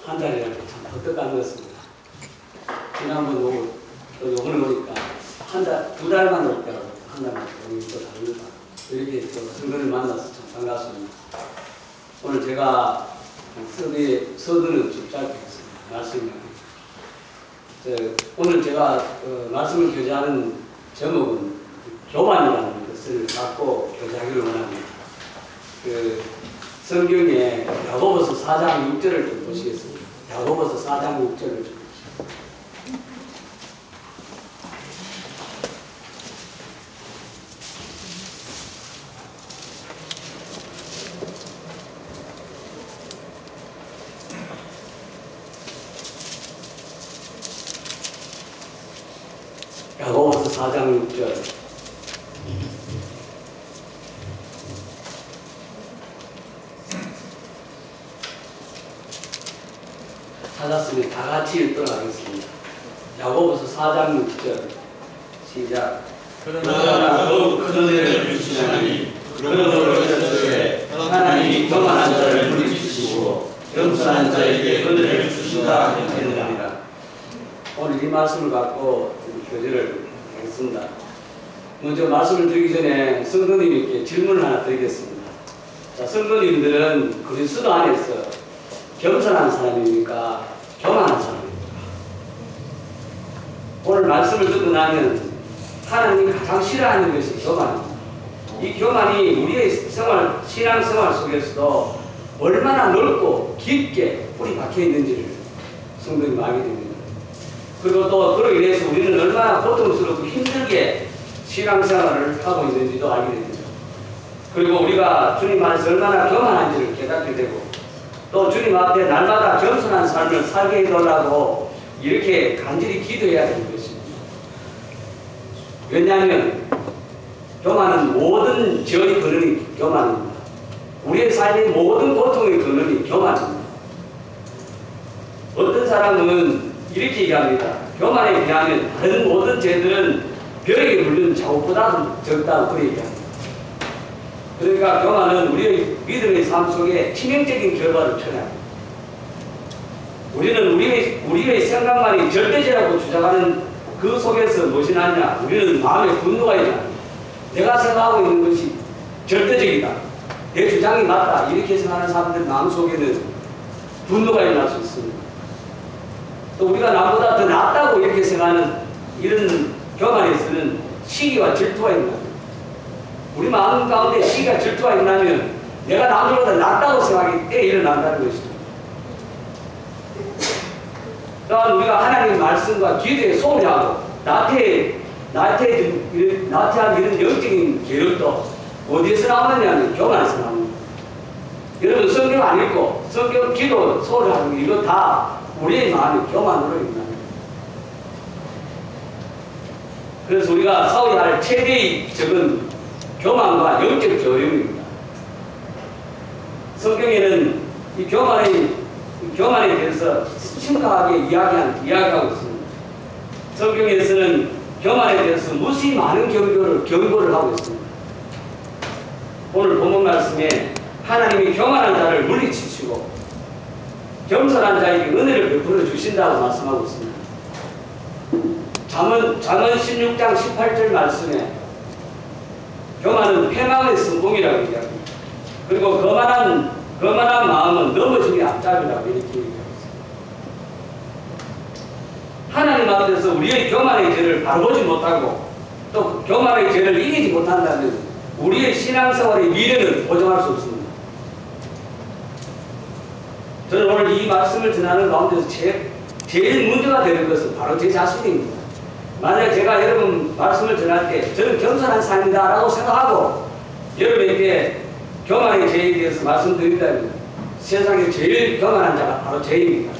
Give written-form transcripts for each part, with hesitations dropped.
한 달이라고 참 헛떡한 것 같습니다. 지난번 오고 또 요번에 오니까 한 달, 두 달만 올 때하고 한 달만 오니 또 다릅니다. 이렇게 또 성도를 만나서 참 반갑습니다. 오늘 제가 서두는 좀 짧게 했습니다. 말씀을. 오늘 제가 말씀을 교제하는 제목은 교만이라는 것을 갖고 교제하기를 원합니다. 성경에 야고보서 4장 6절을 좀 보시겠습니다. 야고보서 4장 6절을 좀 보시겠습니다. 야고보서 4장 6절. 찾았으면 다 같이 읽도록 하겠습니다. 야고보서 4장 6절 시작. 그러나 더욱 큰 은혜를 주시나니 그러므로 어쩌되 하나님이 교만한 자를 물리치시고 겸손한 자에게 은혜를 주신다 했느니라. 오늘 이 말씀을 갖고 교제를 하겠습니다. 먼저 말씀을 드리기 전에 성도님께 질문을 하나 드리겠습니다. 자, 성도님들은 그리스도 안에서 겸손한 사람입니까? 교만한 사람입니까? 오늘 말씀을 듣고 나면 하나님이 가장 싫어하는 것이 교만입니다. 이 교만이 우리의 신앙생활 속에서도 얼마나 넓고 깊게 뿌리 박혀 있는지를 성도님 알게 됩니다. 그리고 또 그로 인해서 우리는 얼마나 고통스럽고 힘들게 신앙생활을 하고 있는지도 알게 됩니다. 그리고 우리가 주님 안에서 얼마나 교만한지를 깨닫게 되고 또 주님 앞에 날마다 겸손한 삶을 살게 해달라고 이렇게 간절히 기도해야 되는 것입니다. 왜냐하면 교만은 모든 죄의 근원이 교만입니다. 우리의 삶의 모든 고통의 근원이 교만입니다. 어떤 사람은 이렇게 얘기합니다. 교만에 비하면 다른 모든 죄들은 벼에게 물린 자국보다 적다고 그렇게 얘기합니다. 그러니까 교만은 우리의 믿음의 삶 속에 치명적인 결과를 초래합니다. 우리는 우리의 생각만이 절대제라고 주장하는 그 속에서 무엇이 나냐? 우리는 마음에 분노가 있다. 내가 생각하고 있는 것이 절대적이다. 내 주장이 맞다. 이렇게 생각하는 사람들 마음속에는 분노가 일어날 수 있습니다. 또 우리가 남보다 더 낫다고 이렇게 생각하는 이런 교만에서는 시기와 질투가 일어납니다. 우리 마음 가운데 시기와 질투가 일어나면 내가 남들보다 낫다고 생각이 때 일어난다는 것입니다. 또한 우리가 하나님의 말씀과 기도에 소홀하고 나태한 이런 영적인 계율도 어디에서 나오느냐면 교만에서 나옵니다. 여러분 성경 안 읽고 성경 기도 소홀하는 이거 다 우리의 마음이 교만으로 일어납니다. 그래서 우리가 싸워야 할 최대의 적은 교만과 영적 저염입니다. 성경에는 이 교만에 대해서 심각하게 이야기하고 있습니다. 성경에서는 교만에 대해서 무수히 많은 경고를 하고 있습니다. 오늘 본문 말씀에 하나님이 교만한 자를 물리치시고 겸손한 자에게 은혜를 베풀어 주신다고 말씀하고 있습니다. 잠언 16장 18절 말씀에 교만은 패망의 성공이라고 얘기합니다. 그리고 거만한 마음은 넘어짐이 앞잡이라고 이렇게 얘기합니다. 하나님 앞에서 우리의 교만의 죄를 바라보지 못하고 또 교만의 죄를 이기지 못한다면 우리의 신앙생활의 미래는 보장할 수 없습니다. 저는 오늘 이 말씀을 전하는 가운데서 제일 문제가 되는 것은 바로 제 자신입니다. 만약 제가 여러분 말씀을 전할 때 저는 겸손한 삶이다 라고 생각하고 여러분에게 교만의 죄에 대해서 말씀드린다면 세상에 제일 교만한 자가 바로 죄입니다.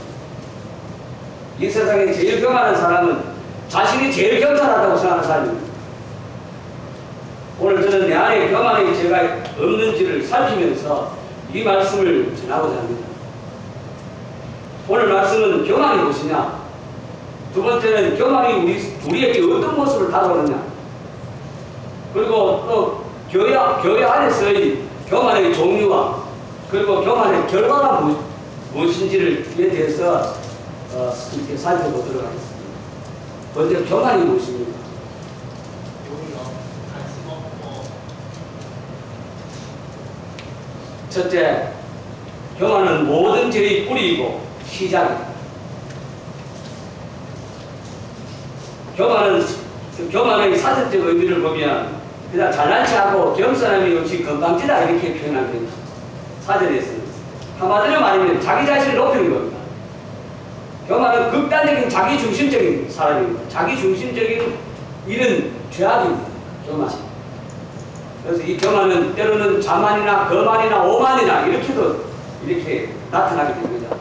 이 세상에 제일 교만한 사람은 자신이 제일 겸손하다고 생각하는 사람입니다. 오늘 저는 내 안에 교만의 죄가 없는지를 살피면서 이 말씀을 전하고자 합니다. 오늘 말씀은 교만이 무엇이냐? 두 번째는 교만이 우리에게 어떤 모습을 다루느냐? 그리고 또 교회 안에서의 교만의 종류와 그리고 교만의 결과가 무엇인지에 대해서 이렇게 살펴보도록 하겠습니다. 먼저 교만이 무엇입니까? 첫째, 교만은 모든 죄의 뿌리이고 시작입니다. 교만의 사전적 의미를 보면 그냥 잘난 체하고 겸손함이 없이 건방지다 이렇게 표현합니다. 사전에서는. 한마디로 말하면 자기 자신을 높이는 겁니다. 교만은 극단적인 자기중심적인 사람입니다. 자기중심적인 일은 죄악입니다. 교만. 그래서 이 교만은 때로는 자만이나 거만이나 오만이나 이렇게 나타나게 됩니다.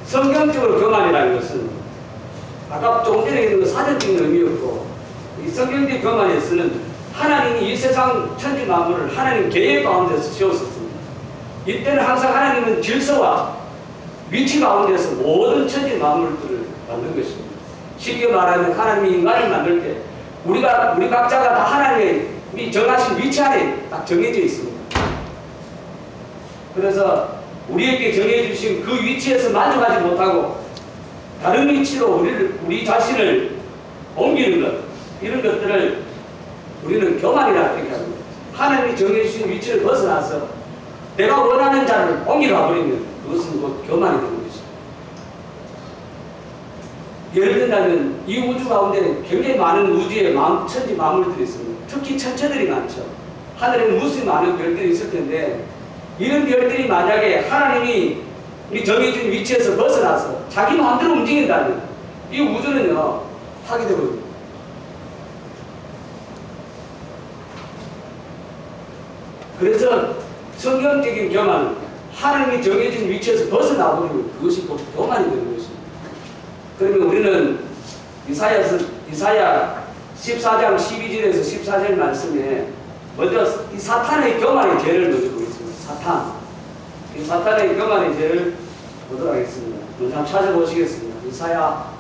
성경적으로 교만이라는 것은 아까 조금 전에 있는 사전적인 의미였고, 이 성경적 교만에서는 하나님이 이 세상 천지 만물을 하나님 계획 가운데서 세웠었습니다. 이때는 항상 하나님은 질서와 위치 가운데서 모든 천지 만물들을 만든 것입니다. 쉽게 말하면 하나님이 인간을 만들 때 우리 각자가 다 하나님의 정하신 위치 안에 딱 정해져 있습니다. 그래서 우리에게 정해주신 그 위치에서 만족하지 못하고 다른 위치로 우리 자신을 옮기는 것, 이런 것들을 우리는 교만이라고 얘기합니다. 하나님이 정해주신 위치를 벗어나서 내가 원하는 자를 옮겨가 버리면 그것은 곧 교만이 되는 것입니다. 예를 들자면 이 우주 가운데 굉장히 많은 우주의 천지 만물들이 있습니다. 특히 천체들이 많죠. 하늘에 무수히 많은 별들이 있을 텐데 이런 별들이 만약에 하나님이 정해진 위치에서 벗어나서 자기 마음대로 움직인다면 이 우주는요 파괴되거든요. 그래서 성경적인 교만은 하나님이 정해진 위치에서 벗어나버리면 그것이 곧 교만이 되는 것입니다. 그러면 우리는 이사야 14장 12절에서 14절 말씀에 먼저 이 사탄의 교만의 죄를 먼저 보겠습니다. 이 사탄의 교만의 죄를 보도록 하겠습니다. 먼저 한번 찾아보시겠습니다. 이사야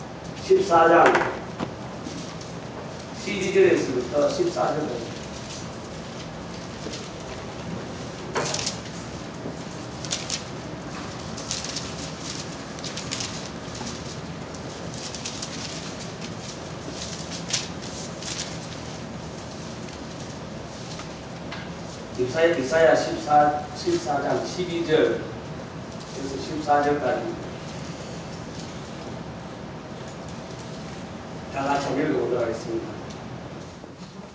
14장 12절에서부터 14절까지. 이사야 14장 12절에서 14절까지 다 같이 읽어보도록 하겠습니다.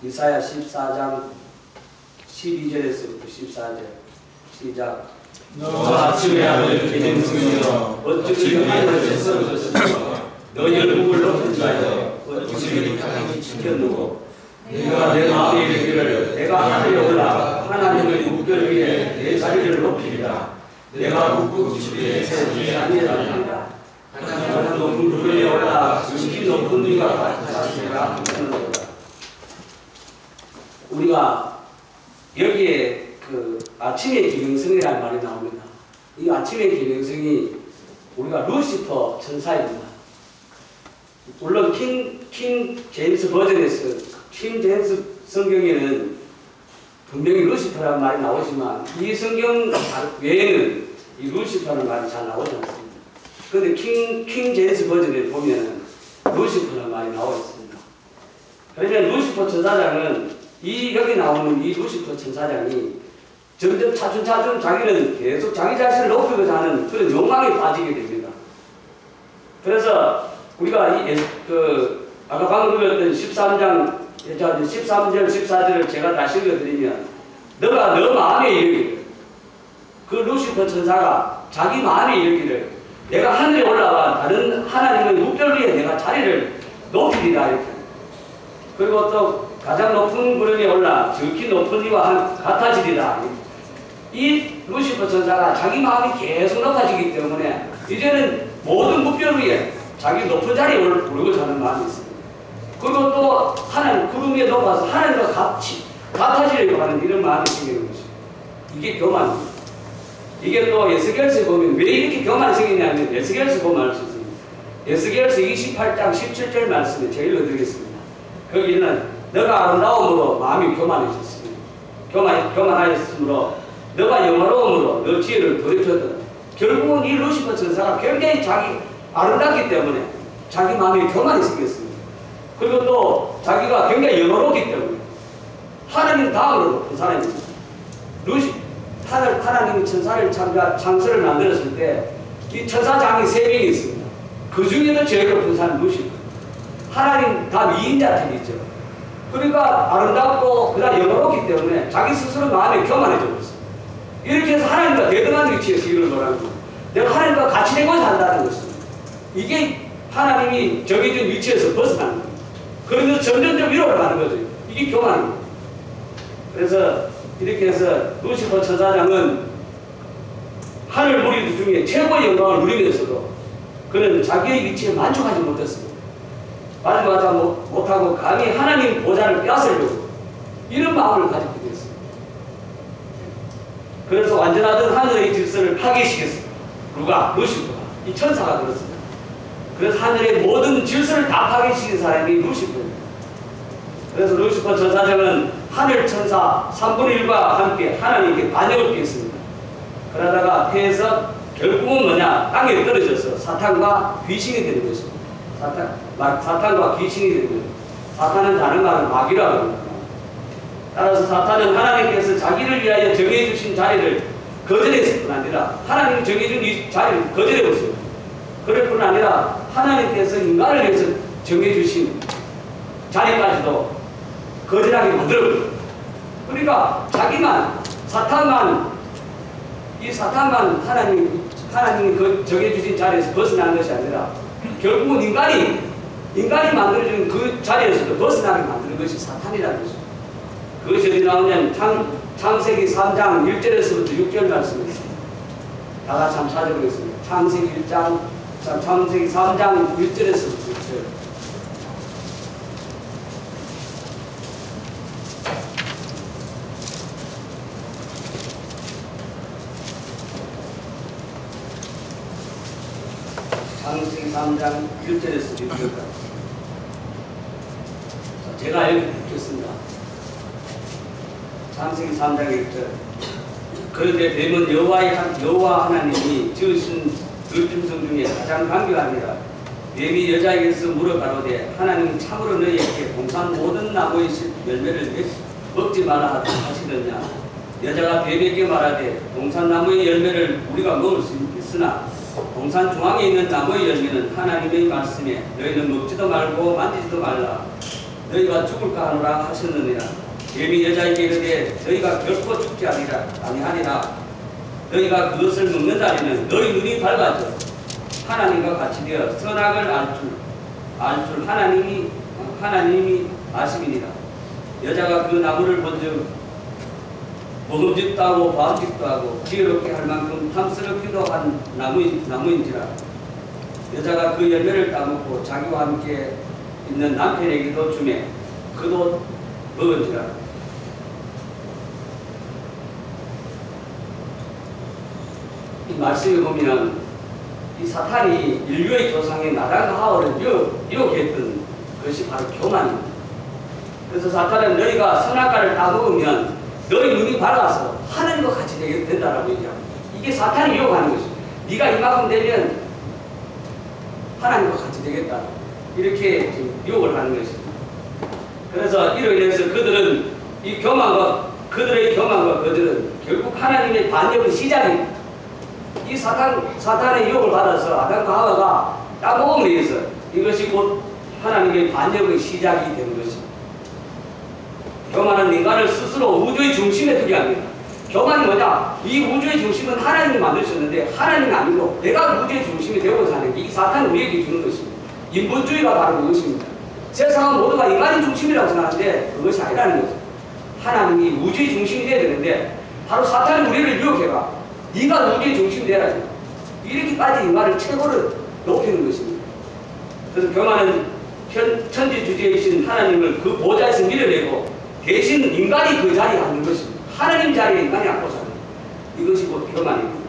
이사야 14장 12절에서부터 14절 시작. 너 아침에 하늘 기능승이여 어찌 하늘에서 쓰러졌으며 너희를 목을 높은 자여 어찌 가만히 지켰누고 네가 내 마음에 이르기를 내가 하늘에 올라 하나님의 목결 위에 내 자리를 높이리라. 내가 북극 주위에 세우지 아니하리라. 하나님은 높은 그 위에 올라 지극히 높은 이가 같으시리라. 우리가 여기에 그 아침의 기능성이라는 말이 나옵니다. 이 아침의 기능성이 우리가 루시퍼 천사입니다. 물론 킹 제임스 버전에서 킹 제임스 성경에는 분명히 루시퍼라는 말이 나오지만 이 성경 외에는 이 루시퍼라는 말이 잘 나오지 않습니다. 그런데 킹 제임스 버전에 보면은 루시퍼라는 말이 나와 있습니다. 그러면 루시퍼 천사장은 여기 나오는 이 루시퍼 천사장이 점점 차츰 자기는 계속 자기 자신을 높이고자 하는 그런 욕망에 빠지게 됩니다. 그래서 우리가 아까 방금 읽었던 13절, 14절을 제가 다시 읽어드리면 너가 너 마음에 이르기를 그 루시퍼 천사가 자기 마음에 이르기를 내가 하늘에 올라와 다른 하나님의 목별 위에 내가 자리를 높이리라 이렇게. 그리고 또 가장 높은 구름에 올라 지극히 높은 이와 같아지리라. 이 루시퍼 천사가 자기 마음이 계속 높아지기 때문에 이제는 모든 목별 위에 자기 높은 자리에 오르고자 하는 마음이 있습니다. 그리고 또 하나님 구름 위에 높아서 하나님과 같아지려고 하는 이런 마음이 생기는 것입니다. 이게 교만입니다. 이게 또 에스겔서에 보면 왜 이렇게 교만이 생기냐면 에스겔서 보면 알 수 있습니다. 에스겔서 28장 17절 말씀에 제가 읽어드리겠습니다. 거기는 너가 아름다움으로 마음이 교만해졌으니 교만하였으므로 너가 영화로움으로 너 지혜를 더럽혔다. 결국은 이 루시퍼 천사가 굉장히 자기 아름답기 때문에 자기 마음에 교만이 생겼습니다. 그리고 또 자기가 굉장히 영어롭기 때문에 하나님 다음으로 높은 사람입니다. 하나님이 천사를 창세를 만들었을 때 이 천사장이 3명이 있습니다. 그 중에도 제일 높은 사람이 루시퍼. 하나님 다 미인자들이죠. 그러니까 아름답고 그다음 영어롭기 때문에 자기 스스로 마음에 교만해져 버렸어요. 이렇게 해서 하나님과 대등한 위치에서 일을 놀아는 거예요. 내가 하나님과 같이 되고 산다는 것입니다. 이게 하나님이 정해준 위치에서 벗어나는 거예요. 그러면서 점점점 위로 가는 거죠. 이게 교만입니다. 그래서 이렇게 해서 루시퍼 천사장은 하늘 무리들 중에 최고의 영광을 누리면서도 그는 자기의 위치에 만족하지 못했습니다. 마지막에 못하고 감히 하나님 보좌를 빼앗으려고 이런 마음을 가지게 됐습니다. 그래서 완전하던 하늘의 질서를 파괴시켰습니다. 누가? 루시퍼가. 이 천사가 그렇습니다. 그래서 하늘의 모든 질서를 다 파괴시킨 사람이 루시퍼입니다. 그래서 루시퍼 천사장은 하늘 천사 3분의 1과 함께 하나님께 반역을 피했습니다. 그러다가 태에서 결국은 뭐냐? 땅에 떨어져서 사탄과 귀신이 되는 것입니다. 사탄과 귀신이 되는 거예요. 사탄은 다른 말은 마귀라고 합니다. 따라서 사탄은 하나님께서 자기를 위하여 정해주신 자리를 거절했을 뿐 아니라 하나님이 정해준 이 자리를 거절해버렸어요. 그럴 뿐 아니라 하나님께서 인간을 위해서 정해주신 자리까지도 거절하게 만들어버려요. 그러니까 자기만 사탄만 하나님이 정해주신 자리에서 벗어나는 것이 아니라 결국은 인간이 만들어준 그 자리에서도 벗어나게 만드는 것이 사탄이라는 것입니다. 그것이 어디 나오냐면 창세기 3장 1절에서부터 6절 말씀입니다. 다 같이 한번 찾아보겠습니다. 창세기 3장 1절에서부터 6절. 창세기 3장 1절에서 6절까지. 제가 읽겠습니다. 창세기 3장 1절. 그런데 뱀은 여호와 하나님이 지으신 그 짐승 중에 가장 강교하니라. 뱀이 여자에게서 물어가로되 하나님이 참으로 너희에게 동산 모든 나무의 열매를 먹지 말라 하시느냐. 여자가 뱀에게 말하되 동산 나무의 열매를 우리가 먹을 수 있으나 동산 중앙에 있는 나무의 열매는 하나님의 말씀에 너희는 먹지도 말고 만지지도 말라. 너희가 죽을까 하노라 하셨느니라. 뱀이 여자에게 이르되 너희가 결코 죽지 아니하리라. 너희가 그것을 먹는 날에는 너희 눈이 밝아져 하나님과 같이 되어 선악을 알 줄 하나님이 아심이니라. 여자가 그 나무를 본즉 먹음직도 하고 과음직도 하고 지혜롭게 할 만큼 탐스럽기도 한 나무인지라. 여자가 그 열매를 따먹고 자기와 함께 있는 남편에게도 주매 그도 먹은지라. 이 말씀에 보면 이 사탄이 인류의 조상인 아담과 하와를 유혹했던 것이 바로 교만입니다. 그래서 사탄은 너희가 선악과를 따먹으면 너희 눈이 밝아서 하나님과 같이 된다라고 얘기합니다. 이게 사탄이 유혹하는 것입니다. 네가 이만큼 되면 하나님과 같이 되겠다. 이렇게 유혹을 하는 것입니다. 그래서 이로 인해서 그들의 교만과 거절은 결국 하나님의 반역의 시작입니다. 이 사탄의 유혹을 받아서 아담과 하와가 따먹음에 의해서 이것이 곧 하나님의 반역의 시작이 되는 것입니다. 교만은 인간을 스스로 우주의 중심에 두게 합니다. 교만이 뭐냐? 이 우주의 중심은 하나님이 만드셨는데 하나님이 아니고 내가 우주의 중심이 되고 사는 게 이 사탄이 우리에게 주는 것입니다. 인본주의가 바로 그것입니다. 세상은 모두가 인간이 중심이라고 생각하는데 그것이 아니라는 거죠. 하나님이 우주의 중심이 되어야 되는데 바로 사탄이 우리를 유혹해가 네가 우주의 중심이 되라지. 이렇게까지 인간을 최고로 높이는 것입니다. 그래서 교만은 천지주제이신 하나님을 그 보좌에서 밀어내고 대신 인간이 그 자리에 앉는 것입니다. 하나님 자리에 인간이 앉고 사는 이것이 곧 교만입니다.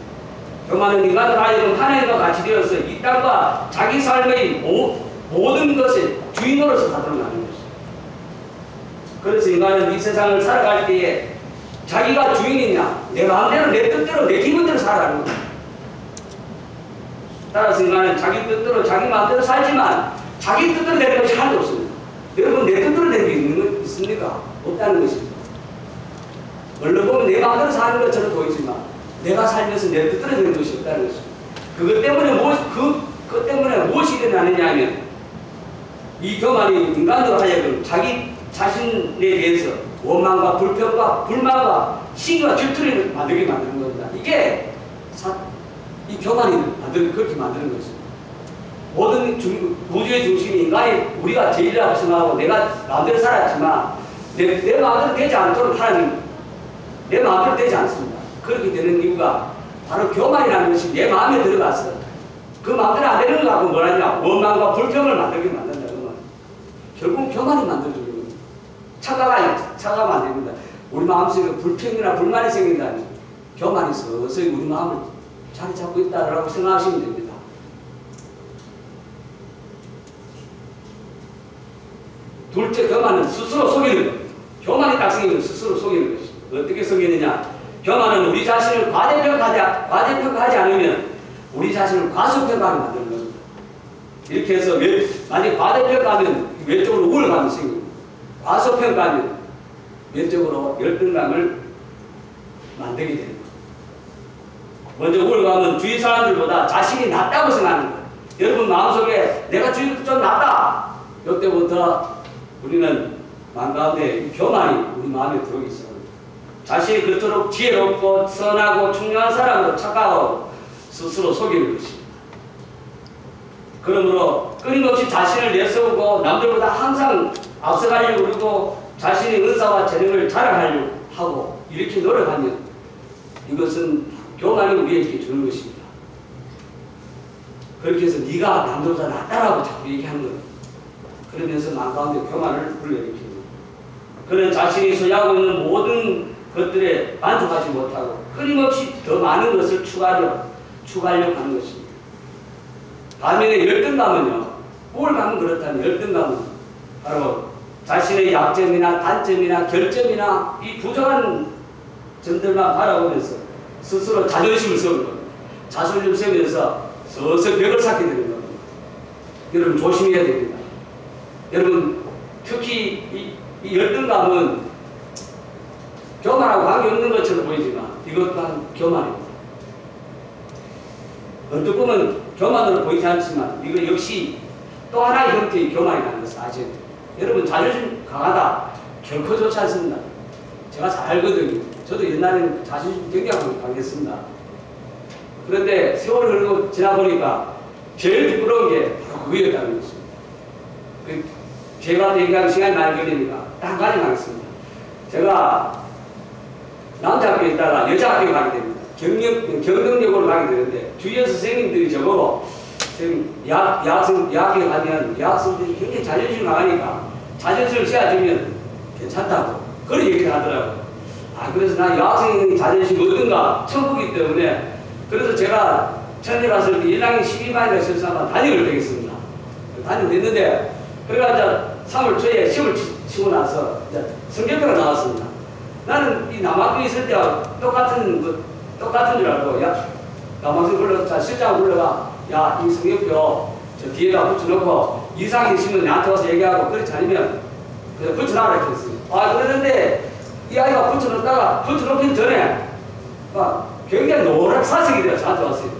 교만은 인간을 하여금 하나님과 같이 되어서 이 땅과 자기 삶의 모든 것의 주인으로서 사도록 하는 것입니다. 그래서 인간은 이 세상을 살아갈 때에 자기가 주인이냐 내 마음대로 내 뜻대로 내 기분대로 살아가는 겁니다. 따라서 인간은 자기 뜻대로 자기 마음대로 살지만 자기 뜻대로 되는 것이 하나도 없습니다. 여러분 내 뜻대로 되는 게 있는 거 있습니까? 없다는 것입니다. 얼른 보면 내 마음대로 사는 것처럼 보이지만 내가 살면서 내 뜻대로 되는 것이 없다는 것입니다. 그것 때문에 무엇이 일어나느냐 하면 이 교만이 인간으로 하여금 자기 자신에 대해서 원망과 불평과 불만과 시기와 질투를 만들게 만드는 겁니다. 이게 이 교만이 그렇게 만드는 것입니다. 모든 우주의 중심이 인간이 우리가 제일이라고 생각하고 내가 마음대로 살았지만 내 마음대로 되지 않도록 하나님 내 마음대로 되지 않습니다. 그렇게 되는 이유가 바로 교만이라는 것이 내 마음에 들어가서 그 마음대로 안 되는 거 갖고 뭐라냐 원망과 불평을 만들게 만든다. 그러면 결국 교만이 만들어주는 겁니다. 차가면 안 됩니다. 우리 마음속에 불평이나 불만이 생긴다면 교만이 서서히 우리 마음을 자리 잡고 있다라고 생각하시면 됩니다. 둘째, 교만은 스스로 속이는 것. 교만이 딱 생기면 스스로 속이는 것입니다. 어떻게 속이느냐? 교만은 우리 자신을 과대평가하지 않으면 우리 자신을 과소평가하게 만드는 겁니다. 이렇게 해서 만약 과대평가하면 외적으로 우월감이 생깁니다. 과소평가하면 외적으로 열등감을 만들게 됩니다. 먼저 우월감은 주위 사람들보다 자신이 낫다고 생각하는 거예요. 여러분 마음속에 내가 주위보다 좀 낫다. 이때부터 우리는 마음 가운데 이 교만이 우리 마음에 들어오기 시작합니다. 자신이 그토록 지혜롭고 선하고 충성한 사람으로 착각하고 스스로 속이는 것입니다. 그러므로 끊임없이 자신을 내세우고 남들보다 항상 앞서가려고 그러고 자신의 은사와 재능을 자랑하려고 하고 이렇게 노력하면 이것은 교만이 우리에게 주는 것입니다. 그렇게 해서 네가 남들보다 낫다라고 자꾸 얘기하는 거예요. 그러면서 마음 가운데 교만을 불러일으킵니다. 그는 자신이 소유하고 있는 모든 것들에 만족하지 못하고 끊임없이 더 많은 것을 추가하려고 하는 것입니다. 반면에 열등감은요, 우월감은 그렇다면 열등감은 바로 자신의 약점이나 단점이나 결점이나 이 부족한 점들만 바라보면서 스스로 자존심을 세우는 겁니다. 자존심을 세우면서 서서히 벽을 쌓게 되는 겁니다. 여러분 조심해야 됩니다. 여러분 특히 이 열등감은 교만하고 관계없는 것처럼 보이지만 이것 또한 교만입니다. 어떻게 보면 교만으로 보이지 않지만 이거 역시 또 하나의 형태의 교만이라는 것을 아셔야 돼요. 여러분 자존심 강하다 결코 좋지 않습니다. 제가 잘 알거든요. 저도 옛날에는 자존심 굉장히 강했습니다. 그런데 세월이 흐르고 지나보니까 제일 부끄러운 게 바로 그거였다는 것입니다. 제가 얘기하는 시간이 많이 걸리니까 딱 한 가지 하겠습니다. 제가 남자 학교에 있다가 여자 학교에 가게 됩니다. 경영역으로 가게 되는데 주위에 선생님들이 저보고 여학교에 가면 여학생들이 굉장히 자존심이 강하니까 자존심을 세워주면 괜찮다고 그런 얘기를 하더라고요. 그래서 난 여학생이 자존심이 어떤가 처음 보기 때문에 그래서 제가 천대 갔을 때 1학년 12반이라 실수하면 담임을 되겠습니다. 담임을 됐는데 그래가 3월 초에 시험을 치고 나서 이제 성적표가 나왔습니다. 나는 이 남학교에 있을 때와 똑같은 줄 알고 남학생 불러서 실장 불러가 야 이 성적표 저 뒤에다 붙여놓고 이상이 있으면 나한테 와서 얘기하고 그렇지 않으면 그냥 붙여놔라 했어요. 그러는데 이 아이가 붙여놓기 전에 굉장히 노랗게 사색이 돼요. 저한테 왔어요.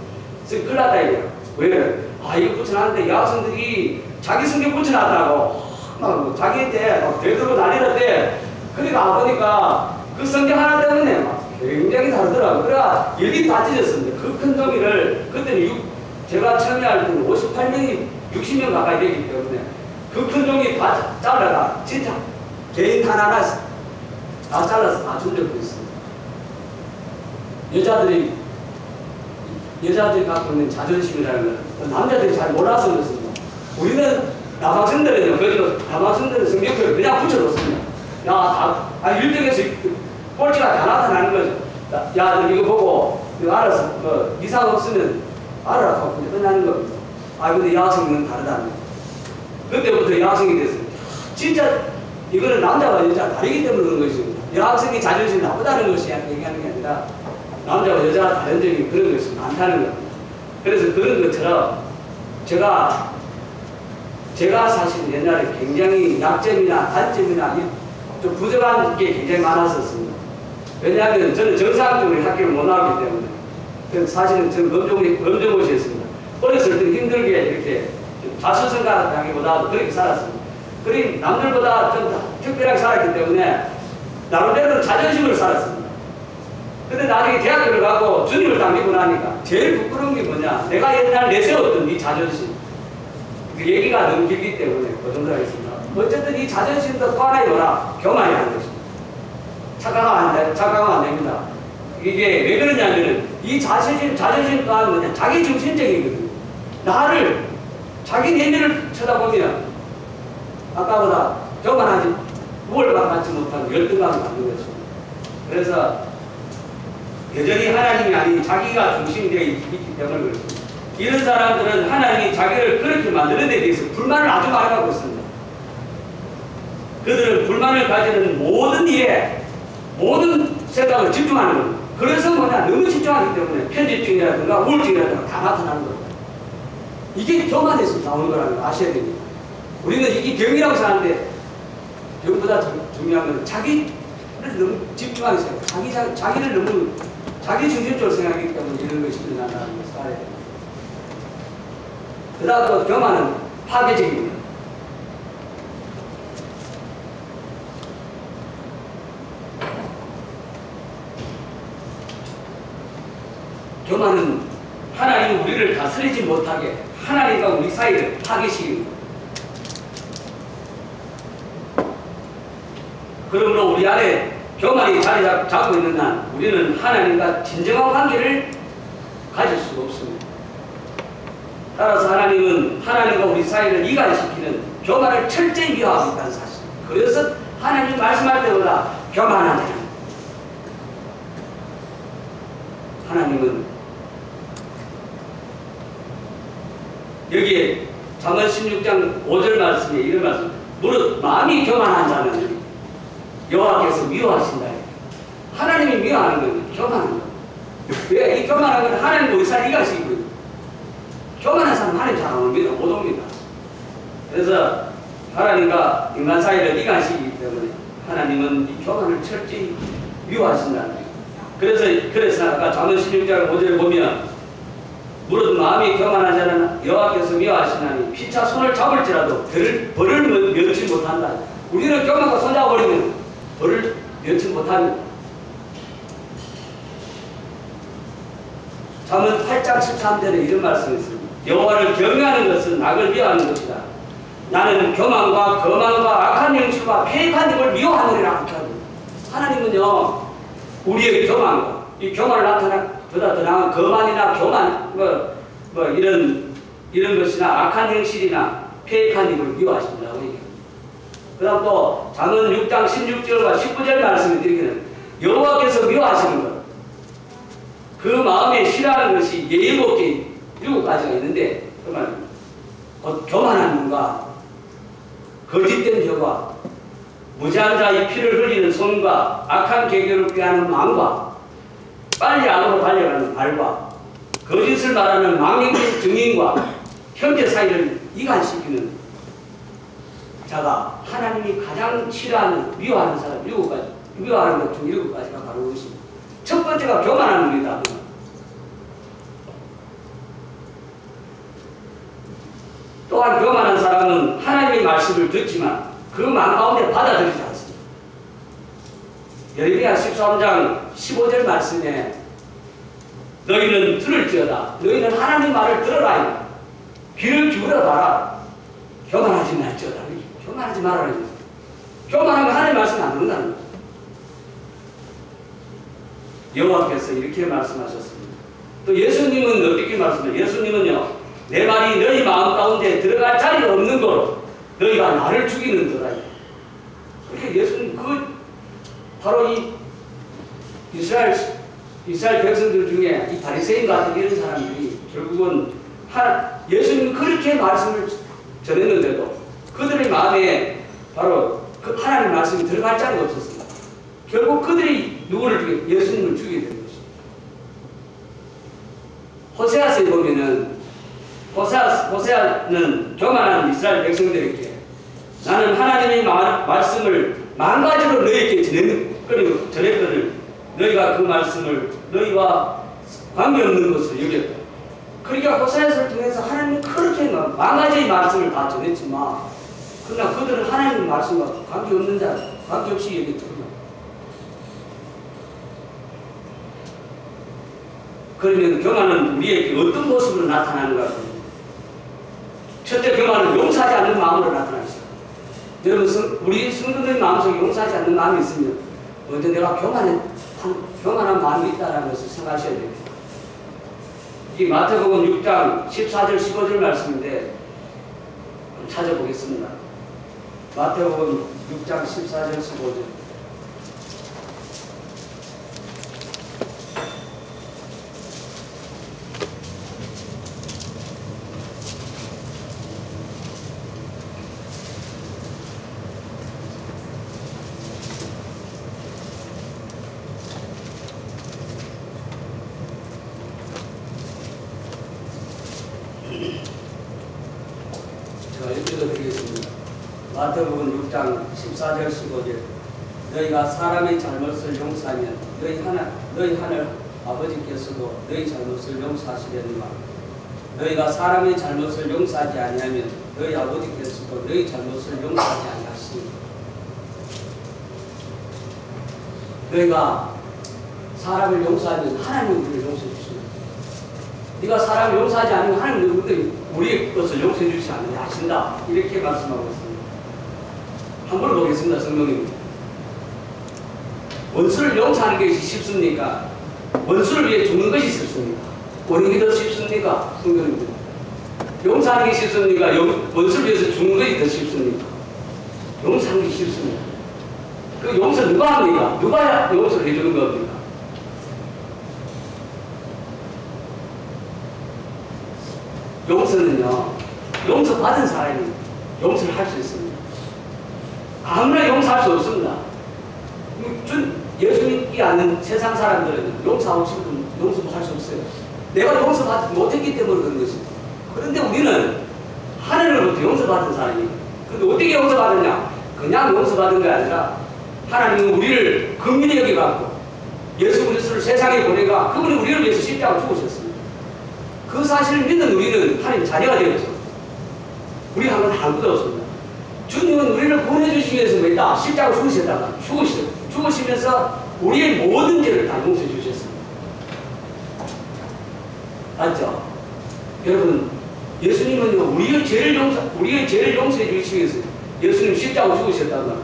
그래서 큰일 났다 이거야. 왜 그래? 이거 붙여놨는데 여학생들이 자기 성적 붙여놨다고 막 자기한테 막 되들고 난리났대. 그러니까 보니까 그 성적 하나 때문에 막 굉장히 다르더라고요. 그래가 여기 다 찢었습니다. 그 큰 종이를 그때는 제가 처음에 할 때는 58명이 60명 가까이 되기 때문에 그 큰 종이 다 잘라가 진짜 개인 하나하나 다 잘라서 다 준 적도 있습니다. 여자들이 갖고 있는 자존심이라는 건 남자들이 잘 몰라서 그렇습니다. 우리는 남학생들은 성적표를 그냥 붙여놓습니다. 1등에서 꼴찌가 다 나타나는 거죠. 야, 너 이거 보고 이거 알아서 이상 없으면 알아라 하고 끝나는 겁니다. 근데 여학생은 다르다는 거예요. 그때부터 여학생이 됐어요. 진짜 이거는 남자와 여자가 다르기 때문에 그런 것입니다. 여학생이 자존심이 나쁘다는 것이 얘기하는 게 아니라 남자와 여자가 다른 점이 그런 것이 많다는 겁니다. 그래서 그런 것처럼 제가 사실 옛날에 굉장히 약점이나 단점이나 좀 부족한 게 굉장히 많았었습니다. 왜냐하면 저는 정상적으로 학교를 못 나왔기 때문에. 사실은 저는 검정고시였습니다. 어렸을 때 힘들게 이렇게 자수성가하기보다도 그렇게 살았습니다. 그리 남들보다 좀 특별하게 살았기 때문에 나름대로 자존심으로 살았습니다. 근데 나중에 대학교를 가고 주님을 딱 믿고 나니까 제일 부끄러운 게 뭐냐, 내가 옛날 내세웠던 이 자존심, 그 얘기가 너무 길기 때문에 그 정도 하겠습니다. 어쨌든 이 자존심도 또 하나의 뭐라, 교만이 하는 것입니다. 착각하면 안 됩니다. 이게 왜 그러냐면은 이 자존심 또한 뭐냐, 자기 중심적이거든요. 자기 내면을 쳐다보면 아까보다 교만하지 무엇을 받지 못하고 열등감을 갖는 것입니다. 그래서 여전히 하나님이 아닌 자기가 중심이 되어 있기 때문에 그렇습니다. 이런 사람들은 하나님이 자기를 그렇게 만드는 데 대해서 불만을 아주 많이 갖고 있습니다. 그들은 불만을 가지는 모든 일에 모든 생각을 집중하는 겁니다. 그래서 뭐냐, 너무 집중하기 때문에 편집증이라든가 우울증이라든가 다 나타나는 겁니다. 이게 교만에서 나오는 거라는 걸 아셔야 됩니다. 우리는 이게 병이라고 생각하는데 병보다 중요한 건 자기를 너무 집중하게 생각해요. 자기를 너무 자기 중심적으로 생각하기 때문에 이런 것이 일어난다는 것을 알아야 됩니다. 그 다음 또 교만은 파괴적입니다. 교만은 하나님이 우리를 다스리지 못하게 하나님과 우리 사이를 파괴시킵니다. 그러므로 우리 안에 교만이 자리 잡고 있는 한 우리는 하나님과 진정한 관계를 가질 수가 없습니다. 따라서 하나님은 하나님과 우리 사이를 이간시키는 교만을 철저히 미워하고 있다는 사실. 그래서 하나님 말씀할 때마다 교만하지 않아요. 하나님은 여기에 잠언 16장 5절 말씀에 이런 말씀, 무릇 마음이 교만한 자는 여호와께서 미워하신다. 하나님이 미워하는 건 교만한 거예요. 왜? 이 교만한 건 하나님 우리 사이를 이간시키고 교만한 사람은 하나님 잘 안 옵니다. 못 옵니다. 그래서 하나님과 인간 사이를 이간시키기 때문에 하나님은 이 교만을 철저히 미워하신다는 거예요. 그래서 아까 잠언 16장 5절에 보면 무릇 마음이 교만한 자는 여호와께서 미워하시나니 피차 손을 잡을지라도 벌을 면치 못한다. 우리는 교만과 손 잡아버리면 벌을 면치 못합니다. 잠언 8장 13절에 이런 말씀이 있습니다. 여호와를 경외하는 것은 악을 미워하는 것이다. 나는 교만과 거만과 악한 영수와 폐역한 입을 미워하느니라. 하나님은요, 우리의 교만과 이 교만을 보다 더 나은 거만이나 교만, 이런 것이나 악한 행실이나 폐역한 입을 미워하신다고 얘기합니다. 그 다음 또 잠언 6장 16절과 19절 말씀을 드리기는 여호와께서 미워하시는 것, 그 마음에 싫어하는 것이 예의롭게 7가지가 있는데, 그러면 교만한 눈과 거짓된 혀와 무지한 자의 피를 흘리는 손과 악한 계교를 꾀하는 마음과 빨리 악으로 달려가는 발과 거짓을 말하는 망령된 증인과 형제 사이를 이간시키는 자가 하나님이 가장 싫어하는, 미워하는 사람 7가지, 미워하는 것 중 7가지가 바로 그것입니다. 첫 번째가 교만한 눈이다. 또한 교만한 사람은 하나님의 말씀을 듣지만 그 마음 가운데 받아들이지 않습니다. 예레미야 13장 15절 말씀에 너희는 들을지어다. 너희는 하나님의 말을 들어라. 귀를 기울여 봐라. 교만하지 말지어다. 교만하지 말아라. 교만하면 하나님의 말씀이 안 듣는다는 거예요. 여호와께서 이렇게 말씀하셨습니다. 또 예수님은 어떻게 말씀해요? 예수님은요, 내 말이 너희 마음 가운데 들어갈 자리가 없는 거로 너희가 나를 죽이는 거다. 그렇게 예수님 바로 이 이스라엘 백성들 중에 이 바리새인 같은 이런 사람들이 결국은 예수님 그렇게 말씀을 전했는데도 그들의 마음에 바로 그 하나님 말씀이 들어갈 자리가 없었습니다. 결국 그들이 누구를 예수님을 죽이게 된 것입니다. 호세아서에 보면은 호세아는 교만한 이스라엘 백성들에게 나는 하나님의 말씀을 만가지로 너희에게 전했거늘 너희가 그 말씀을 너희와 관계없는 것으로 여겼다. 그러니까 호세아서를 통해서 하나님은 그렇게 만가지의 말씀을 다 전했지만 그러나 그들은 하나님의 말씀과 관계없는 자, 관계없이 여겼다. 그러면 교만은 우리에게 어떤 모습으로 나타나는가? 첫째, 교만은 용서하지 않는 마음으로 나타나있어요. 여러분, 우리 성도들 마음속에 용서하지 않는 마음이 있으면 먼저 내가 교만한 마음이 있다는 것을 생각하셔야 됩니다. 이게 마태복음 6장 14절 15절 말씀인데 찾아보겠습니다. 마태복음 6장 14절 15절. 읽어드리겠습니다. 마태복음 6장 14절 15절. 너희가 사람의 잘못을 용서하면 너희 하늘 아버지께서도 너희 잘못을 용서하시려니와 너희가 사람의 잘못을 용서하지 아니하면 너희 아버지께서도 너희 잘못을 용서하지 아니하시니. 너희가 사람을 용서하면 하나님이 우리를 용서해 주십니다. 네가 사람을 용서하지 않으면 하나님이 우리의 것을 용서해 주지 않느냐 하신다. 이렇게 말씀하고 있습니다. 한번 보겠습니다. 성경님. 원수를 용서하는 것이 쉽습니까? 원수를 위해 죽는 것이 쉽습니까? 어느 게 더 쉽습니까? 성경님. 용서하는 게 쉽습니까? 원수를 위해서 죽는 것이 더 쉽습니까? 용서하는 게 쉽습니다. 그 용서 누가 합니까? 누가 용서를 해주는 겁니까? 용서는요, 용서받은 사람이 용서를 할 수 있습니다. 아무나 용서할 수 없습니다. 예수님이 아는 세상 사람들은 용서하고 싶으면 용서도 할 수 없어요. 내가 용서받지 못했기 때문에 그런 것입니다. 그런데 우리는 하늘로부터 용서받은 사람이에요. 그런데 어떻게 용서받았냐? 그냥 용서받은 게 아니라 하나님은 우리를 긍휼히 여겨갖고 예수 그리스도를 세상에 보내가 그분이 우리를 위해서 십자가를 죽으셨습니다. 그 사실을 믿는 우리는 하나님 자녀가 되었죠. 우리 한 건 아무것도 없습니다. 주님은 우리를 보내주시기 위해서 왜다 십자가를 죽으셨다가 죽으시면서 우리의 모든 죄를 다 용서해 주셨습니다. 맞죠? 여러분, 예수님은요, 우리의 죄를 용서해 주시기 위해서 예수님 십자가를 죽으셨다가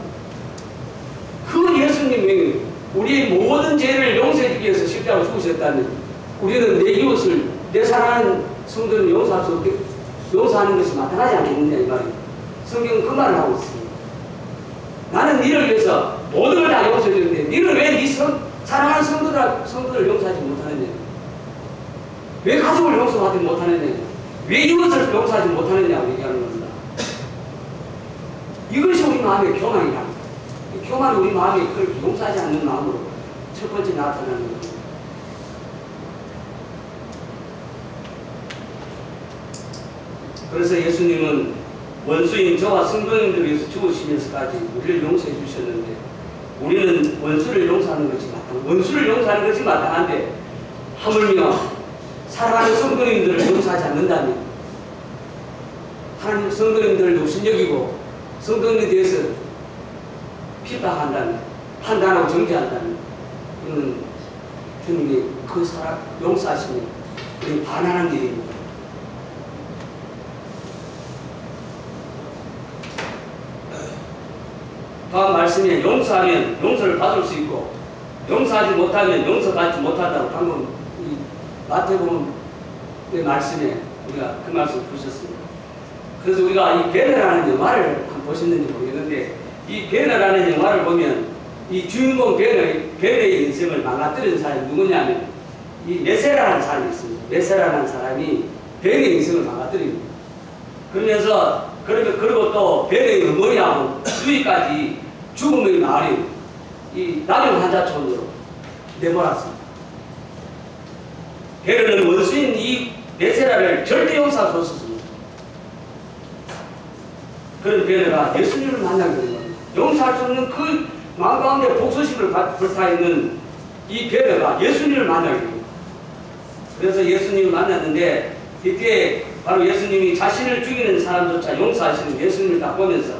그 예수님이 우리의 모든 죄를 용서해 주기 위해서 십자가를 죽으셨다면 우리는 내 이웃을 내 사랑하는 성도는 용서할 수 없게 용서하는 것이 마땅하지 않겠느냐 이 말이에요. 성경은 그 말을 하고 있습니다. 나는 너를 위해서 모든 걸 다 용서해 주는데 너는 왜 네 사랑하는 성도를 용서하지 못하느냐? 왜 가족을 용서하지 못하느냐? 왜 이웃을 용서하지 못하느냐고 얘기하는 겁니다. 이것이 우리 마음의 교만이다. 교만이 우리 마음에 그렇게 용서하지 않는 마음으로 첫 번째 나타나는 겁니다. 그래서 예수님은 원수인 저와 성도님들을 위해서 죽으시면서까지 우리를 용서해 주셨는데 우리는 원수를 용서하는 것이 마땅한데 하물며 사랑하는 성도님들을 용서하지 않는다면 하나님 성도님들을 노신여기고 성도님에 대해서 핍박한다면 판단하고 정죄한다면 이는 주님이 그 사랑 용서하시면 우리 반환한 일입니다. 다음 말씀에 용서하면 용서를 받을 수 있고 용서하지 못하면 용서받지 못한다고 방금 이 마태복음의 말씀에 우리가 그 말씀을 보셨습니다. 그래서 우리가 이 베네라는 영화를 한번 보셨는지 모르겠는데 이 베네라는 영화를 보면 이 주인공 베네의 인생을 망가뜨린 사람이 누구냐면 이 메세라라는 사람이 있습니다. 메세라라는 사람이 베네의 인생을 망가뜨립니다. 그리고 또 베네의 어머니하고 주위까지 죽음의 마을인 이 나병 환자촌으로 내몰았습니다. 베르는 원수인 이 베세라를 절대 용서할 수 없었습니다. 그런 베르가 예수님을 만나게 된 겁니다. 용서할 수 없는 그 마음 가운데 복수심을 불타있는 이 베르가 예수님을 만나게 됩니다. 그래서 예수님을 만났는데 이때 바로 예수님이 자신을 죽이는 사람조차 용서하시는 예수님을 딱 보면서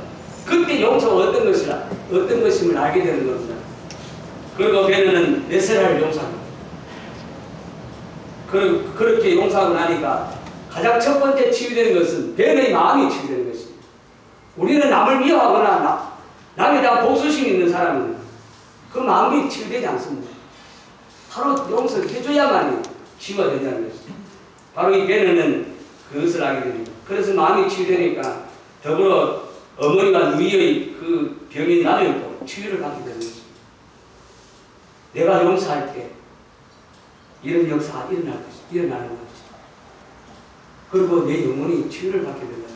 그때 용서가 어떤 것임을 알게 되는 겁니다. 그리고 베르는 베세라를 용서합니다. 그렇게 용서하고 나니까 가장 첫 번째 치유되는 것은 베르의 마음이 치유되는 것입니다. 우리는 남을 미워하거나 남에 대한 복수심이 있는 사람은 그 마음이 치유되지 않습니다. 바로 용서를 해줘야만이 치유가 된다는 것입니다. 바로 이 베르는 그것을 알게 됩니다. 그래서 마음이 치유되니까 더불어 어머니와 누이의 그 병이 나면도 치유를 받게 되는 것입니다. 내가 용서할 때 이런 역사가 일어나는 것이죠. 그리고 내 영혼이 치유를 받게 된다는 것이죠.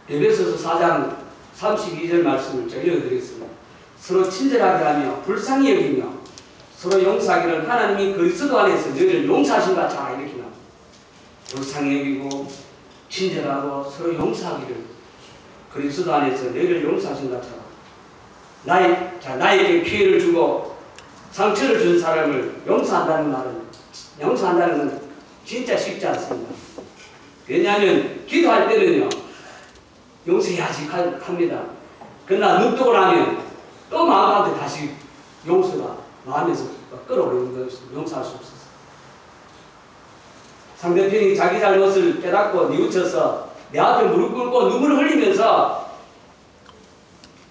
에베소서 4장 32절 말씀을 제가 읽어드리겠습니다. 서로 친절하게 하며 불쌍히 여기며 서로 용서하기를 하나님이 그리스도 안에서 너희를 용서하신 것 같이 이렇게 나옵니다. 불쌍히 여기고 친절하고 서로 용서하기를 그리스도 안에서 너희를 용서하신 것 같이 나에게 피해를 주고 상처를 준 사람을 용서한다는 건 진짜 쉽지 않습니다. 왜냐하면 기도할 때는요 용서해야지 합니다. 그러나 눈 뜨고 나면 또 마음 가운데 다시 용서가 마음에서 끌어오르는 것을 용서할 수 없어서 상대편이 자기 잘못을 깨닫고 뉘우쳐서 내 앞에 무릎 꿇고 눈물을 흘리면서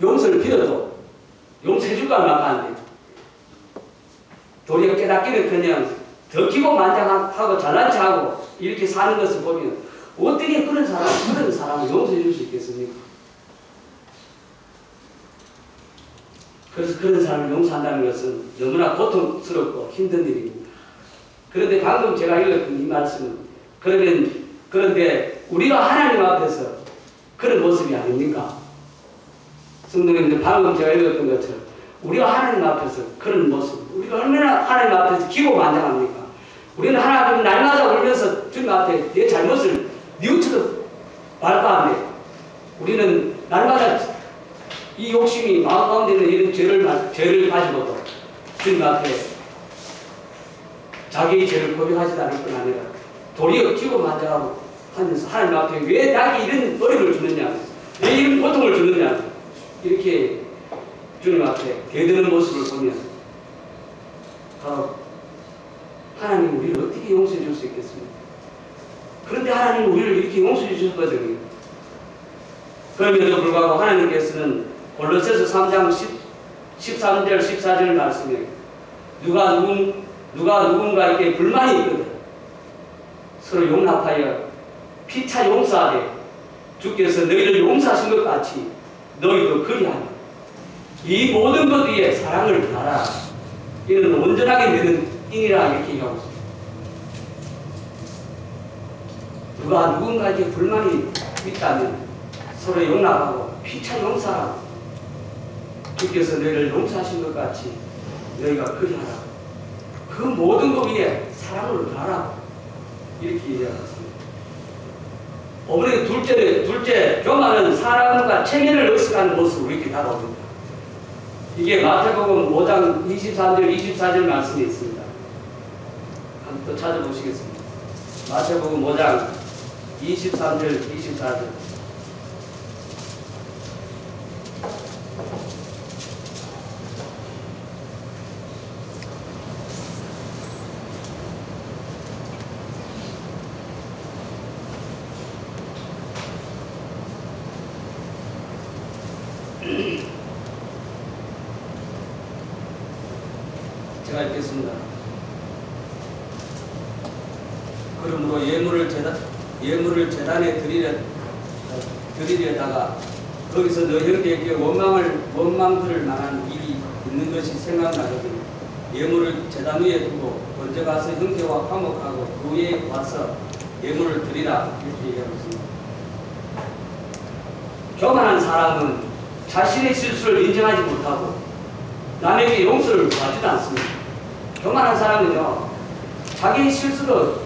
용서를 빌어도 용서해 줄까 말까한데 도리어 깨닫기는 그냥 더 기고만장하고 잘난 척하고 이렇게 사는 것을 보면 어떻게 그런 사람을 용서해 줄 수 있겠습니까? 그래서 그런 사람을 용서한다는 것은 너무나 고통스럽고 힘든 일입니다. 그런데 방금 제가 읽었던 이 말씀은 그런데 우리가 하나님 앞에서 그런 모습이 아닙니까? 성도님들 방금 제가 읽었던 것처럼 우리가 하나님 앞에서 그런 모습, 우리가 얼마나 하나님 앞에서 기고만장합니까? 우리는 하나님 날마다 울면서 주님 앞에 내 잘못을 뉘우쳐도 말까하네. 우리는 날마다 이 욕심이 마음 가운데 있는 이런 죄를 가지고도 주님 앞에 자기의 죄를 고백하지 않을 뿐 아니라 도리어 기고만장하고 하면서 하나님 앞에 왜 나에게 이런 어려움을 주느냐, 왜 이런 고통을 주느냐 이렇게 주님 앞에 대드는 모습을 보면 하나님 우리를 어떻게 용서해 줄 수 있겠습니까? 그런데 하나님 우리를 이렇게 용서해 주셨거든요. 그럼에도 불구하고 하나님께서는 골로새서 3장 13절 14절 말씀에 누가 누군가에게 불만이 있거든 서로 용납하여 피차 용서하되 주께서 너희를 용서하신 것 같이 너희도 그리하라. 이 모든 것 위에 사랑을 다하라. 이는 온전하게 되는 인이라 이렇게 얘기하고 있습니다. 누가 누군가에게 불만이 있다면 서로 용납하고 피차 용서하라. 주께서 너희를 용서하신 것 같이 너희가 그리하라. 그 모든 것 위에 사랑을 다하라. 이렇게 얘기하고 있습니다. 어머니 둘째 교만은 사람과 체면을 의식하는 모습으로 이렇게 다가옵니다. 이게 마태복음 5장 23절 24절 말씀이 있습니다. 한번 또 찾아보시겠습니다. 마태복음 5장 23절 24절 제가 읽겠습니다. 그러므로 예물을 재단에 드리려다가 거기서 너 형제에게 원망 들을 만한 일이 있는 것이 생각나거든 예물을 재단 위에 두고 먼저 가서 형제와 화목하고 그 위에 와서 예물을 드리라 이렇게 얘기하고 있습니다. 교만한 사람은 자신의 실수를 인정하지 못하고 남에게 용서를 구하지도 않습니다. 교만한 사람은요, 자기의 실수도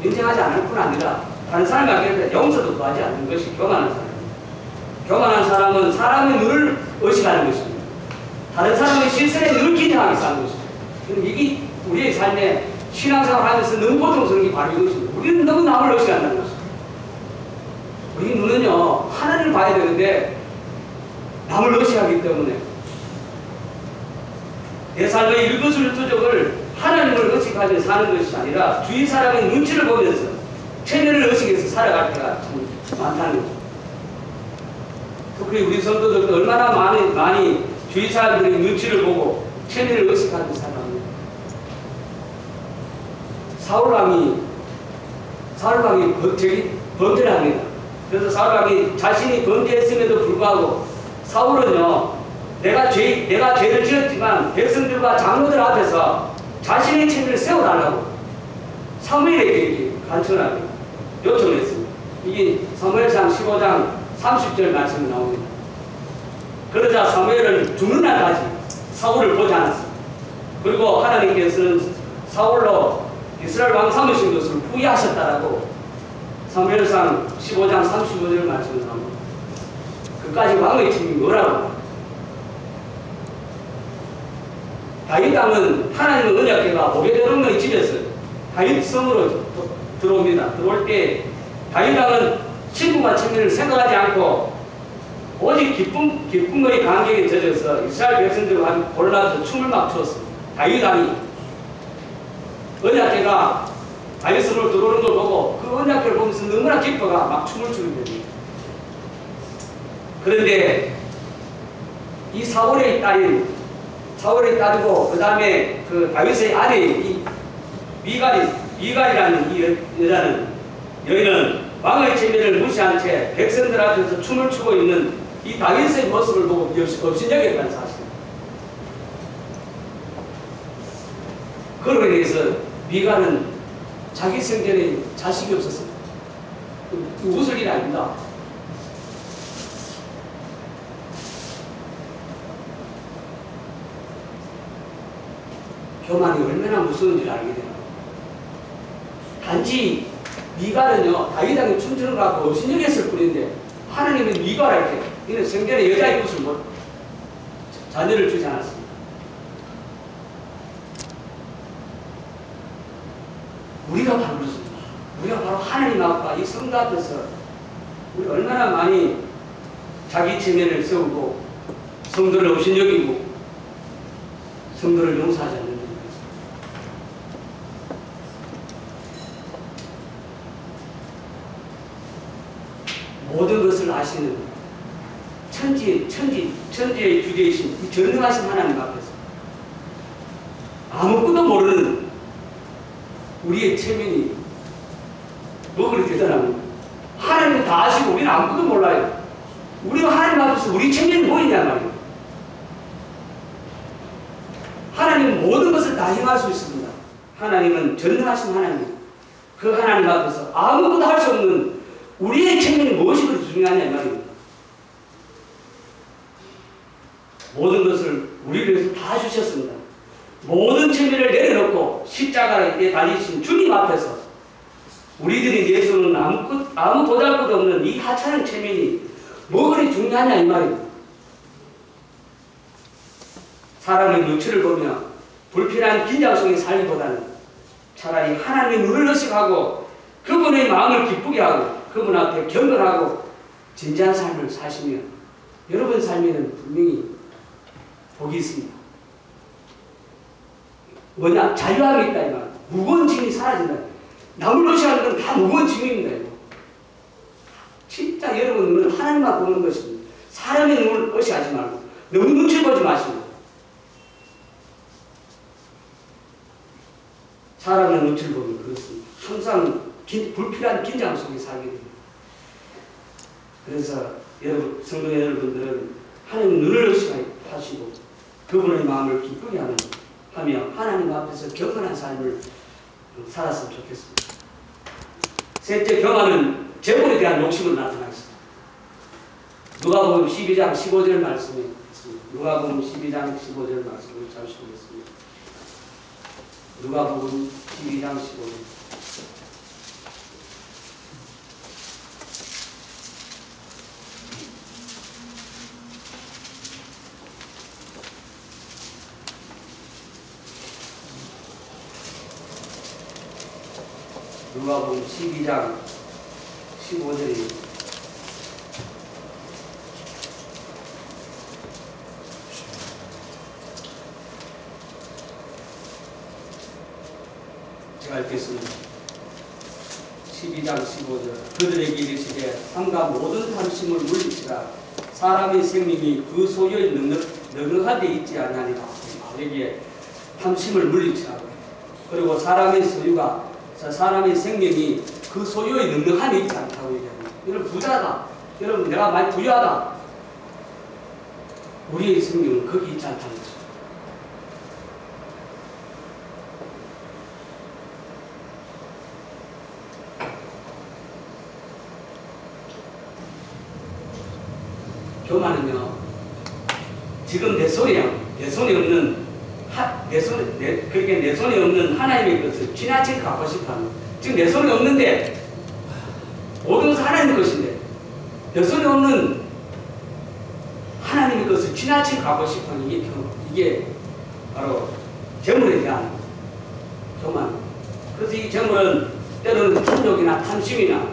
인정하지 않을 뿐 아니라 다른 사람에게 용서도 구하지 않는 것이 교만한 사람입니다. 교만한 사람은 사람의 눈을 의식하는 것입니다. 다른 사람의 실수에 늘 기대하게 사는 것입니다. 이게 우리의 삶에 신앙생활 하면서 너무 고통스러운 게 바로 이것입니다. 우리는 너무 남을 의식한다는 것입니다. 우리 눈은요, 하나님을 봐야 되는데 남을 의식하기 때문에 내 삶의 일거수일투족을 하나님을 의식하며 사는 것이 아니라 주위 사람의 눈치를 보면서 체면을 의식해서 살아갈 때가 참 많다는 거죠. 특히 우리 성도들도 얼마나 많이 주위 사람들의 눈치를 보고 체면을 의식하는 사람입니다. 사울왕이 범죄를 합니다. 그래서 사울왕이 자신이 범죄했음에도 불구하고 사울은요, 내가 죄를 지었지만 백성들과 장로들 앞에서 자신의 체면을 세워달라고 사무엘에게 간청하게 요청을 했습니다. 이게 사무엘상 15장 30절 말씀이 나옵니다. 그러자 사무엘은 죽는 날까지 사울을 보지 않았습니다. 그리고 하나님께서는 사울로 이스라엘 왕 삼으신 것을 후회하셨다라고 사무엘상 15장 35절 말씀을 나옵니다. 그까지 왕의 책임이 뭐라고? 다윗 왕은 하나님의 언약궤가 오베데돔의 집에서 다윗 성으로 들어옵니다. 들어올 때 다윗 왕은 친구와 친밀을 생각하지 않고 오직 기쁨의 감격에 젖어서 이스라엘 백성들과 골라서 춤을 막 추었습니다. 다윗 왕이 언약궤가 다윗 성으로 들어오는 걸 보고 그 언약궤를 보면서 너무나 기뻐가 막 춤을 추게 됩니다. 그런데 이 사울의 딸이고 그 다음에 그 다윗의 아내인 이 미갈이라는 이 여인은 왕의 체면을 무시한 채 백성들 앞에서 춤을 추고 있는 이 다윗의 모습을 보고 업신여겼다는 사실입니다. 그로 인해서 미갈은 자기 성전에 자식이 없었습니다. 웃을 일이 아닙니다. 교만이 얼마나 무서운지를 알게 돼요. 단지 미갈은요, 다윗 왕이 춤추는 거 갖고 업신여겼을 뿐인데 하나님은 미갈에게 이는 성전에 여자의 것을 자녀를 주지 않았습니다. 우리가 바로 그렇습니다. 우리가 바로 하나님 앞과 이 성도 앞에서 우리 얼마나 많이 자기 체면을 세우고 성도를 업신여기고 성도를 용서하지 않는 것입니다. 모든 것을 아시는 천지의 주제이신 이 전능하신 하나님 앞에서 아무것도 모르는 우리의 체면이 뭐 그리 대단합니까? 하나님은 다 아시고 우리는 아무것도 몰라요. 우리가 하나님 앞에서 우리 체면이 뭐이냐 말이에요. 하나님은 모든 것을 다 행할 수 있습니다. 하나님은 전능하신 하나님. 그 하나님 앞에서 아무것도 할 수 없는 우리의 체면이 무엇이 그렇게 중요하냐 이 말입니다. 모든 것을 우리를 위해서 다 주셨습니다. 모든 체면을 내려놓고 십자가에 달리신 주님 앞에서 우리들이 예수는 아무 보잘것도 없는 이 하찮은 체면이 뭐 그리 중요하냐 이 말입니다. 사람의 눈치를 보며 불필요한 긴장 속에 살기보다는 차라리 하나님의 눈을 의식하고 그분의 마음을 기쁘게 하고 그분 앞에 경건하고 진지한 삶을 사시면 여러분 삶에는 분명히 복이 있습니다. 뭐냐? 자유함이 있다 이 말. 무거운 짐이 사라진다. 남을 의식하는 건 다 무거운 짐입니다. 이거. 진짜 여러분 눈은 하나님만 보는 것입니다. 사람의 눈을 의식하지 말고 너무 눈치 보지 마시고 사람의 눈치를 보면 그렇습니다. 항상 불필요한 긴장 속에 살게 됩니다. 그래서 여러분, 성도 여러분들은 하나님 눈을 의식하시고 그분의 마음을 기쁘게 하며 하나님 앞에서 경건한 삶을 살았으면 좋겠습니다. 셋째, 교만은 재물에 대한 욕심으로 나타나 있습니다. 누가복음 12장 15절 말씀이 있습니다. 누가복음 12장 15절 말씀을 잠시 보겠습니다. 누가복음 12장 15절. 누가복음 12장 15절입니다. 제가 읽겠습니다. 12장 15절. 그들에게 이르시되 삼가 모든 탐심을 물리치라. 사람의 생명이 그 소유에 넉넉한 데 있지 아니하니라. 여기에 탐심을 물리치라고. 그리고 사람의 생명이 그 소유에 넉넉한 데 있지 않다고 얘기합니다. 여러분 부자다. 여러분 내가 많이 부유하다. 우리의 생명은 거기 있지 않다는 것입니다. 교만은요, 지금 내 손에 없는 그렇게 내 손에 없는 하나님의 것을 지나치게 갖고 싶어하는, 지금 내 손에 없는데 모든 것은 하나님의 것인데 내 손에 없는 하나님의 것을 지나치게 갖고 싶어하는 이게 바로 재물에 대한 교만. 그래서 이 재물은 때로는 탐욕이나 탐심이나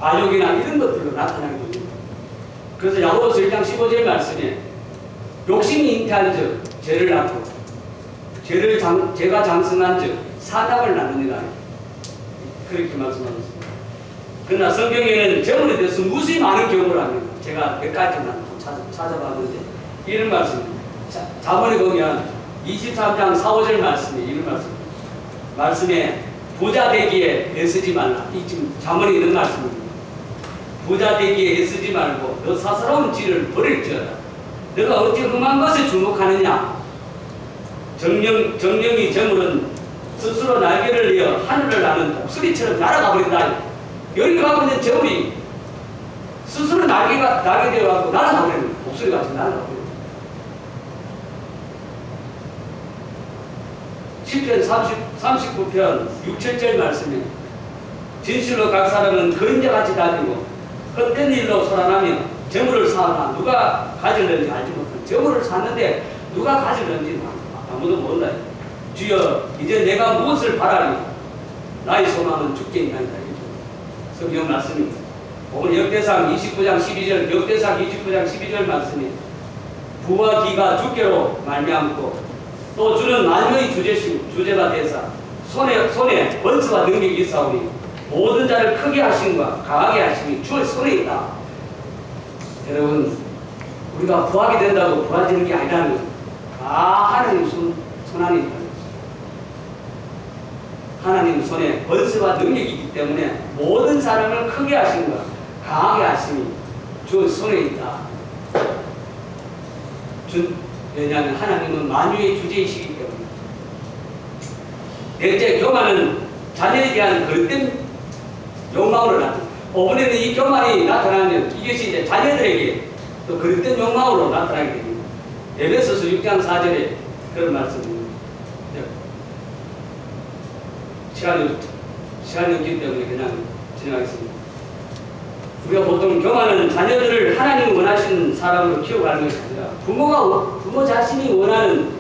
과욕이나 이런 것들로 나타나게 됩니다. 그래서 야고보서 1장 15절 말씀에 욕심이 잉태한 즉 죄를 낳고 죄가 장성한 즉 사답을 낳느니라 그렇게 말씀하셨습니다. 그러나 성경에는 재물에 대해서 무수히 많은 경고를 합니다. 제가 몇 가지만 찾아봤는데 이런 말씀입니다. 자문에 보면 23장 4, 5절 말씀에 이런 말씀에 부자 되기에 애쓰지 말라. 이 지금 자문에 있는 말씀입니다. 부자 되기에 애쓰지 말고 너 사사로운 질을 버릴지어다. 너가 어찌 흠한 것에 주목하느냐. 정령이 재물은 스스로 날개를 내어 하늘을 나는 독수리처럼 날아가 버린다. 여기 가고 있는 재물이 스스로 날개 되어가지고 날아가 버리는 독수리같이 날아가 버리는. 시편 39편 6, 7절 말씀에 진실로 각 사람은 그림자같이 다니고 헛된 일로 소란하며 재물을 사나 누가 가질는지 알지 못한 재물을 샀는데 누가 가질는지 아무도 모른다. 주여 이제 내가 무엇을 바라리. 나의 소망은 주께 있나이다. 성경 말씀입니다. 오늘 역대상 29장 12절 역대상 29장 12절 말씀에 부와 기가 주께로 말미암고 또 주는 만유의 주제가 되사 손에 번스와 능력이 있사오니 모든 자를 크게 하심과 강하게 하심이 주의 손에 있다. 여러분 우리가 부하게 된다고 부하지는 게 아니라는 거예요. 하나님 손 안에 있다는 거죠. 하나님 손에 번스와 능력이 있기 때문에 모든 사람을 크게 하심과 강하게 하심이 주의 손에 있다. 왜냐하면 하나님은 만유의 주제이시기 때문에. 넷째, 교만은 자녀에 대한 거듭된 욕망으로 나타납니다. 어머니는 이 교만이 나타나면 이것이 이제 자녀들에게 또 거듭된 욕망으로 나타나게 됩니다. 에베소서 6장 4절에 그런 말씀입니다. 시간이 없기 때문에 그냥 지나가겠습니다. 우리가 보통 교만은 자녀들을 하나님이 원하시는 사람으로 키워가는 것이 아니라 부모 자신이 원하는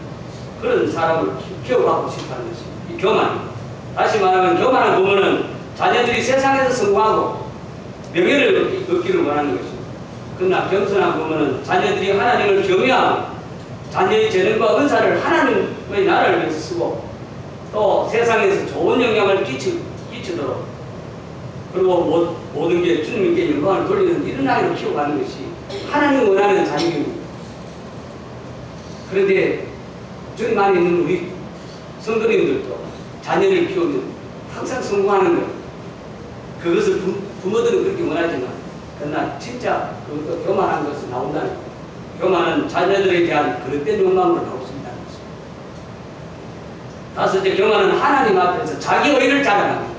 그런 사람을 키워가고 싶어하는 것입니다. 이 교만. 다시 말하면 교만한 부모는 자녀들이 세상에서 성공하고 명예를 얻기를 원하는 것입니다. 그러나 겸손한 부모는 자녀들이 하나님을 경외하고 자녀의 재능과 은사를 하나님의 나라를 위해서 쓰고 또 세상에서 좋은 영향을 끼치도록 그리고 모든 게 주님께 영광을 돌리는 이런 아이를 키워가는 것이 하나님이 원하는 자녀입니다. 그런데 주님 안에 있는 우리 성도님들도 자녀를 키우면 항상 성공하는 거예요. 그것을 부모들은 그렇게 원하지만 그러나 진짜 그것도 교만한 것이 나온다는 거예요. 교만은 자녀들에 대한 그릇된 욕망으로 나올 수 있다는 것입니다. 다섯째, 교만은 하나님 앞에서 자기 의를 자랑합니다.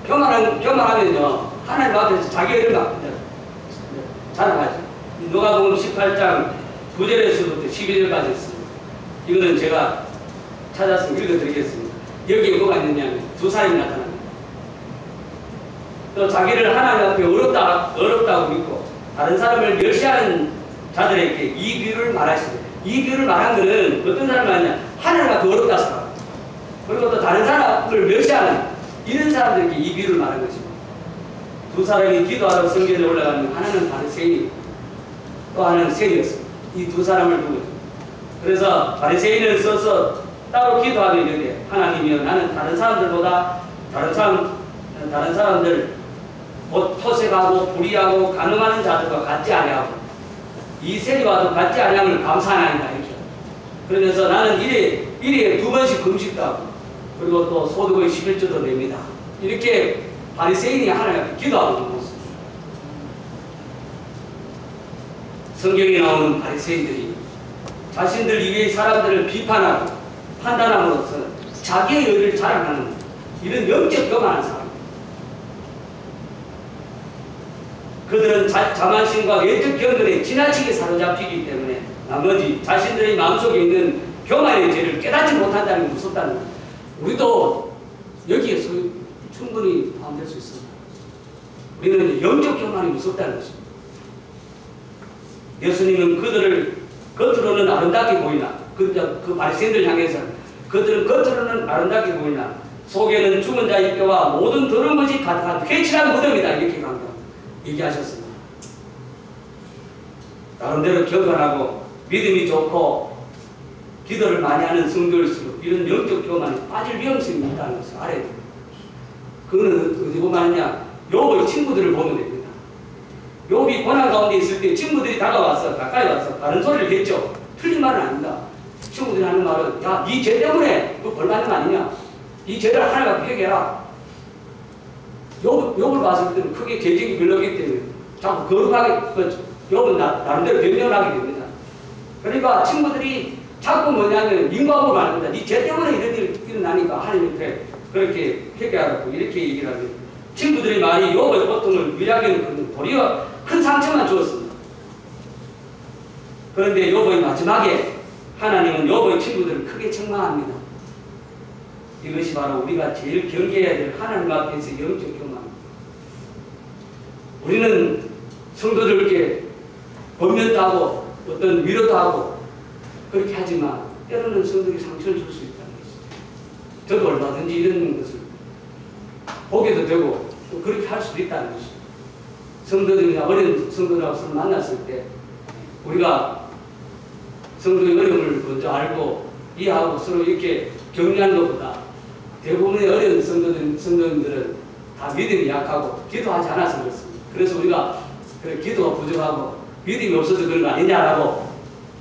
교만하면요 하나님 앞에서 자기 의를 자랑하죠. 누가복음 18장 9절에서부터 12절까지 있습니다. 이거는 제가 찾아서 읽어드리겠습니다. 여기에 뭐가 있느냐면 두 사람이 나타납니다. 또 자기를 하나님 앞에 어렵다고 믿고 다른 사람을 멸시하는 자들에게 이 비유를 말하시죠. 이 비유를 말한 것은 어떤 사람이 아니냐, 하나님 앞에 어렵다 사람, 그리고 또 다른 사람을 멸시하는 이런 사람들에게 이 비유를 말한 것입니다. 두 사람이 기도하러 성전에 올라가면 하나는 바리새인이고 또 하나는 세리였습니다. 이 두 사람을 두고, 그래서 바리새인은 서서 따로 기도하게 되는데, 하나님이여, 나는 다른 사람들보다 다른 사람들 토색하고 불의하고 간음하는 자들과 같지 아니하고 이 세리와도 같지 아니함을 감사하나이다, 이렇게. 그러면서 나는 일에 2번씩 금식도 하고 그리고 또 소득의 11조도 냅니다. 이렇게 바리새인이 하나님 앞에 기도하고 있는 모습. 성경에 나오는 바리새인들이 자신들 이외의 사람들을 비판하고 판단함으로써 자기의 의를 자랑하는 이런 영적 교만한 사람. 그들은 자만심과 외적 경건에 지나치게 사로잡히기 때문에 나머지 자신들의 마음속에 있는 교만의 죄를 깨닫지 못한다는 게 무섭다는 거예요. 우리도 여기에서 충분히 포함될 수 있습니다. 우리는 영적 교만이 무섭다는 것입니다. 예수님은 그들을 겉으로는 아름답게 보이나, 그 바리새인들 향해서 그들은 겉으로는 아름답게 보이나 속에는 죽은 자의 뼈와 모든 더러운 것이 가득한 회칠한 무덤이다, 이렇게 얘기하셨습니다. 나름대로 경건하고 믿음이 좋고 기도를 많이 하는 성도일수록 이런 영적 교만에 빠질 위험성이 있다는 것을 알아야 됩니다. 그거는 어디 보면 하냐, 욥의 친구들을 보면 됩니다. 욥이 고난 가운데 있을 때 친구들이 다가와서 가까이 와서 다른 소리를 했죠. 틀린 말은 아닙니다. 친구들이 하는 말은, 야, 네 죄 때문에 너 벌받는 거 아니냐, 이 죄를 하나가 회개해라. 욥을 봤을 때는 크게 죄책이 별로기 때문에 자꾸 거룩하게, 욥은 나름대로 변명을 하게 됩니다. 그러니까 친구들이 자꾸 뭐냐면 인과하고 말합니다. 네 죄 때문에 이런 일이 일어나니까 하나님한테 그렇게 회개하라고 이렇게 얘기를 합니다. 친구들의 말이 욥의 고통을 위하게는 도리어 큰 상처만 주었습니다. 그런데 욥의 마지막에 하나님은 욥의 친구들을 크게 책망합니다. 이것이 바로 우리가 제일 경계해야 될 하나님 앞에서 영적 교만입니다. 우리는 성도들께 권면도 하고 어떤 위로도 하고 그렇게 하지만 때로는 성도에게 상처를 줄 수 있다는 것이죠. 저도 얼마든지 이런 것을 보게도 되고 또 그렇게 할 수도 있다는 것이죠. 성도들이나 어린 성도들하고 만났을 때 우리가 성도의 어려움을 먼저 알고 이해하고 서로 이렇게 격려하는 것보다 대부분의 어려운 성도님들은 다 믿음이 약하고 기도하지 않아서 그렇습니다. 그래서 우리가 기도가 부족하고 믿음이 없어서 그런 거 아니냐라고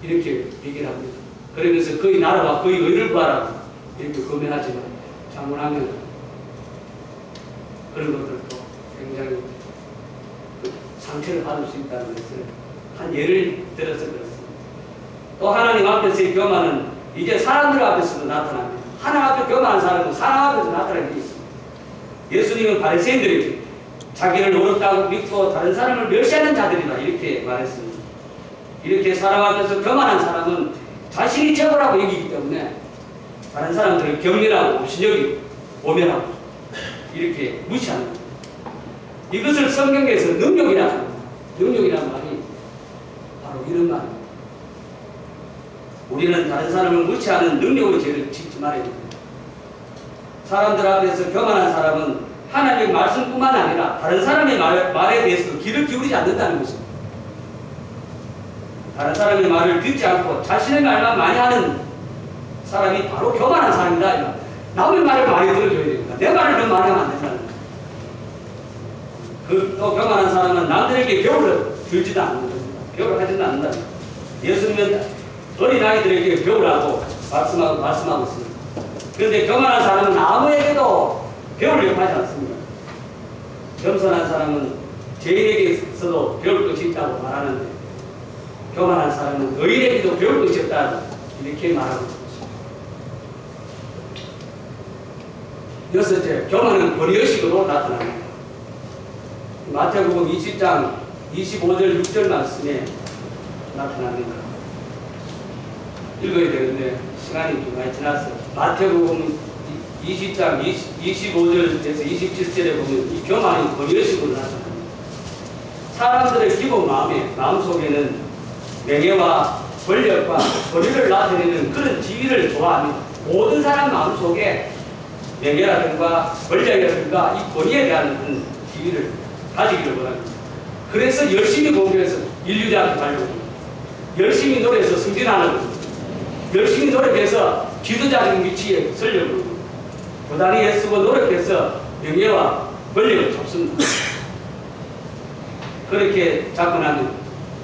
이렇게 얘기를 합니다. 그러면서 그의 나라와 그의 의를 구하라고 이렇게 고민하지만 장문하면 그런 것들도 굉장히 상처를 받을 수 있다는 것을 한 예를 들어서 그렇습니다. 또 하나님 앞에서의 교만은 이제 사람들 앞에서도 나타납니다. 하나님 앞에 교만한 사람은 사람 앞에서 나타나는 게 있습니다. 예수님은 바리새인들에게 자기를 옳았다고 믿고 다른 사람을 멸시하는 자들이다, 이렇게 말했습니다. 이렇게 사람 앞에서 교만한 사람은 자신이 최고라고 여기기 때문에 다른 사람들을 경멸하고 무신여기고 오멸하고 이렇게 무시하는 겁니다. 이것을 성경에서 능력이라고 합니다. 능력이라는 말이 바로 이런 말입니다. 우리는 다른 사람을 무시하는 능력의 죄를 짓지 말아야 됩니다. 사람들 앞에서 교만한 사람은 하나님의 말씀뿐만 아니라 다른 사람의 말에 대해서도 귀를 기울이지 않는다는 것입니다. 다른 사람의 말을 듣지 않고 자신의 말만 많이 하는 사람이 바로 교만한 사람이다. 남의 말을 많이 들어줘야 됩니다. 내 말을 너무 많이 하면 안 된다는 거예요. 또 교만한 사람은 남들에게 배우를 들지도 않는 겁니다. 배우를 하지도 않는다. 예수님은 어린아이들에게 배우라고 말씀하고 있습니다. 그런데 교만한 사람은 아무에게도 배우려고 하지 않습니다. 겸손한 사람은 죄인에게서도 배울 것이 있다고 말하는데 교만한 사람은 의인에게도 배울 것이 없다, 이렇게 말하고 있습니다. 여섯째, 교만은 권위의식으로 나타납니다. 마태복음 20장 25절 6절 말씀에 나타납니다. 읽어야 되는데 시간이 좀 많이 지났어요. 마태복음 20장 25절에서 27절에 보면 이 교만이 권위의식으로 나타납니다. 사람들의 기본 마음속에는 명예와 권력과 권위를 나타내는 그런 지위를 좋아합니다. 모든 사람 마음속에 명예라든가 권력이라든가 이 권위에 대한 그런 지위를 가지기를 원합니다. 그래서 열심히 공부해서 인류대학교 가려고 합니다. 열심히 노력해서 승진하는 겁니다. 열심히 노력해서 지도자적인 위치에 서려고 합니다. 부단히 애쓰고 노력해서 명예와 권력을 잡습니다. 그렇게 잡고 나면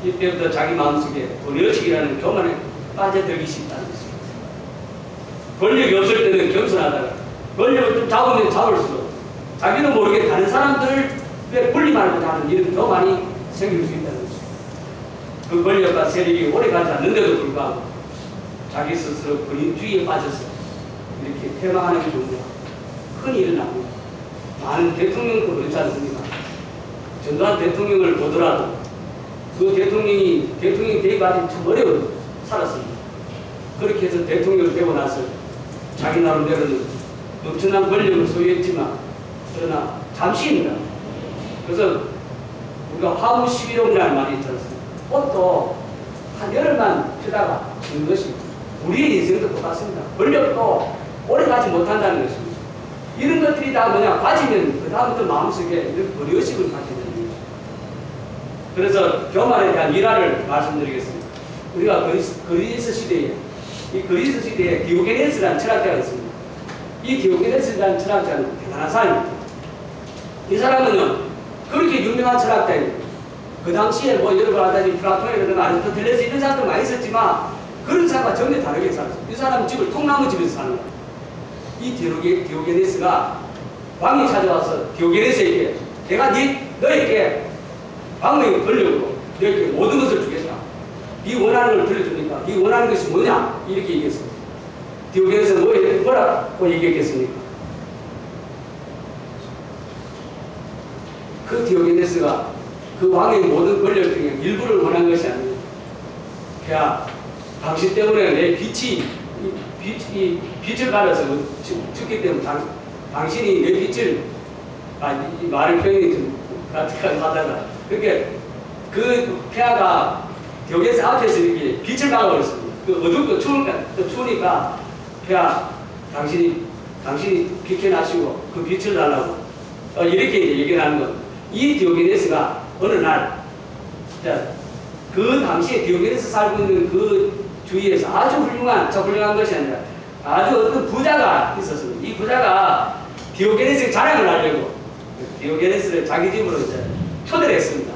이때부터 자기 마음속에 권위의식이라는 교만에 빠져들기 쉽다는 것입니다. 권력이 없을 때는 겸손하다가 권력을 좀 잡으면 잡을수록 자기도 모르게 다른 사람들을 분리하려고 하는 이런 교만이 생길 수 있다는 것입니다. 그 권력과 세력이 오래가지 않는데도 불구하고 자기 스스로 권위주의에 빠져서 이렇게 퇴마하는 경우가 흔히 일어납니다. 많은 대통령도 그렇지 않습니까? 전두환 대통령을 보더라도 그 대통령이 되기까지 참 어려워 살았습니다. 그렇게 해서 대통령이 되고 나서 자기 나름대로는 엄청난 권력을 소유했지만 그러나 잠시입니다. 그래서 우리가 화무 11호라는 말이 있지 않습니까? 꽃도 한 열흘만 피다가 죽는 것입니다. 우리의 인생도 똑같습니다. 권력도 오래 가지 못한다는 것입니다. 이런 것들이 다 뭐냐, 가지면 그 다음부터 마음속에 이런 권위의식을 가지게 됩니다. 그래서 교만에 대한 일화를 말씀드리겠습니다. 우리가 그리스 시대에, 이 그리스 시대에 디오게네스라는 철학자가 있습니다. 이 디오게네스라는 철학자는 대단한 사람입니다. 이 사람은요, 그렇게 유명한 철학자입니다. 그 당시에 뭐 여러분 알다시피 플라톤이라든가 아리스토텔레스 이런 사람들 많이 있었지만 그런 사람과 전혀 다르게 살았어요. 이 사람은 집을 통나무집에서 사는 거예요. 이 디오게네스가 왕이 찾아와서 디오게네스에게 내가 너에게 왕의 권력으로 너에게 모든 것을 주겠다. 네 원하는 걸 들려주니까 네 원하는 것이 뭐냐? 이렇게 얘기했습니다. 디오게네스는 뭐라고 얘기했겠습니까? 그 디오게네스가 그 왕의 모든 권력 중에 일부를 원한 것이 아닙니다. 그냥 당신 때문에 내 빛을 가려서 죽기 때문에 당신이 내 빛을 이 말의 표현이 좀 하다가 그러니까 그 폐하가 디오게네스 앞에서 이렇게 빛을 가려버렸습니다. 그 어둡고 추우니까 폐하 당신이 비켜나시고 그 빛을 달라고 이렇게 얘기를 하는 것. 이 디오게네스가 어느 날 그 당시에 디오게네스 살고 있는 그 주위에서 아주 훌륭한 것이 아니라 아주 어떤 부자가 있었습니다. 이 부자가 디오게네스의 자랑을 하려고 디오게네스를 자기 집으로 이제 초대를 했습니다.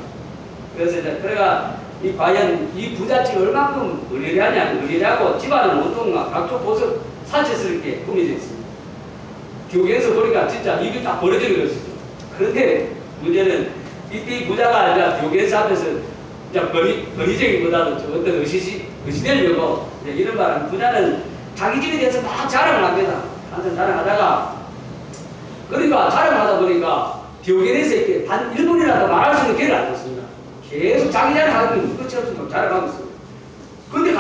그래서 이제 그래가 과연 이 부잣집이 얼마큼 의리하고 집안은 온통 각종 보석 사치스럽게 꾸며져 있습니다. 디오게네스 보니까 진짜 입이 딱 벌어지는 것이죠. 그런데 문제는 이때 이 부자가 아니라 디오게네스 앞에서 권위적이보다는 어떤 의시되려고 이런 말은 부자는 자기 집에 대해서 막 자랑을 합니다. 한참 자랑하다가 그러니까 자랑하다 보니까 디오게네스에게 단 1분이라도 말할 수 있는 기회를 안 줬습니다. 계속 자기 자랑하고 끝이 없으면 자랑하고 있습니다. 근데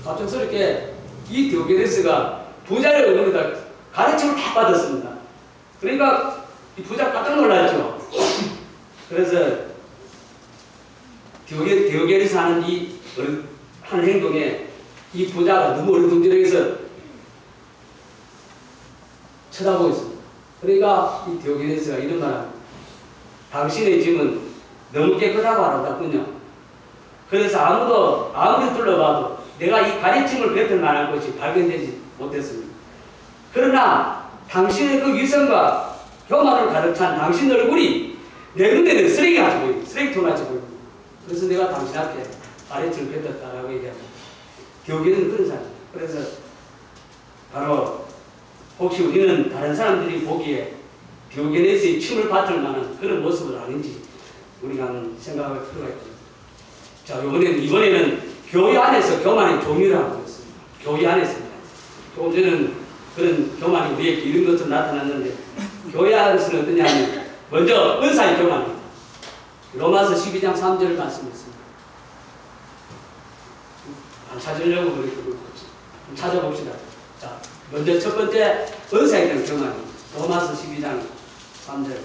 갑작스럽게 이 디오게네스가 부자를 어머니다 가르침을 다 받았습니다. 그러니까 이 부자 깜짝 놀랐죠. 그래서 디오게네스 하는 한 행동에 이 부자가 너무 어리둥절해서 쳐다보고 있습니다. 그러니까 이 디오게네스가 이런 말합니다. 당신의 집은 너무 깨끗하고 아름답군요. 그래서 아무리 둘러봐도 내가 이 가르침을 뱉을 만한 것이 발견되지 못했습니다. 그러나 당신의 그 위선과 교만을 가득 찬 당신 얼굴이 내 눈에는 쓰레기같이 보입니다. 쓰레기통같이 보입니다. 그래서 내가 당신 앞에 가르침을 뱉었다라고 얘기합니다. 디오게네스는 그런 사람입니다. 그래서 바로 혹시 우리는 다른 사람들이 보기에 디오게네스의 춤을 받을 만한 그런 모습은 아닌지 우리가 한번 생각할 필요가 있습니다. 자, 이번에는 교회 안에서 교만의 종류를 하고 있습니다. 교회 안에서입니다. 조금 전에는 그런 교만이 우리에게 이런 것으로 나타났는데 교회 안에서는 어떠냐면 먼저 은사의 교만입니다. 로마서 12장 3절 말씀했습니다. 안 찾으려고 그랬고 찾아봅시다. 자, 먼저 첫 번째 은사에 대한 교만입니다. 로마서 12장 3절.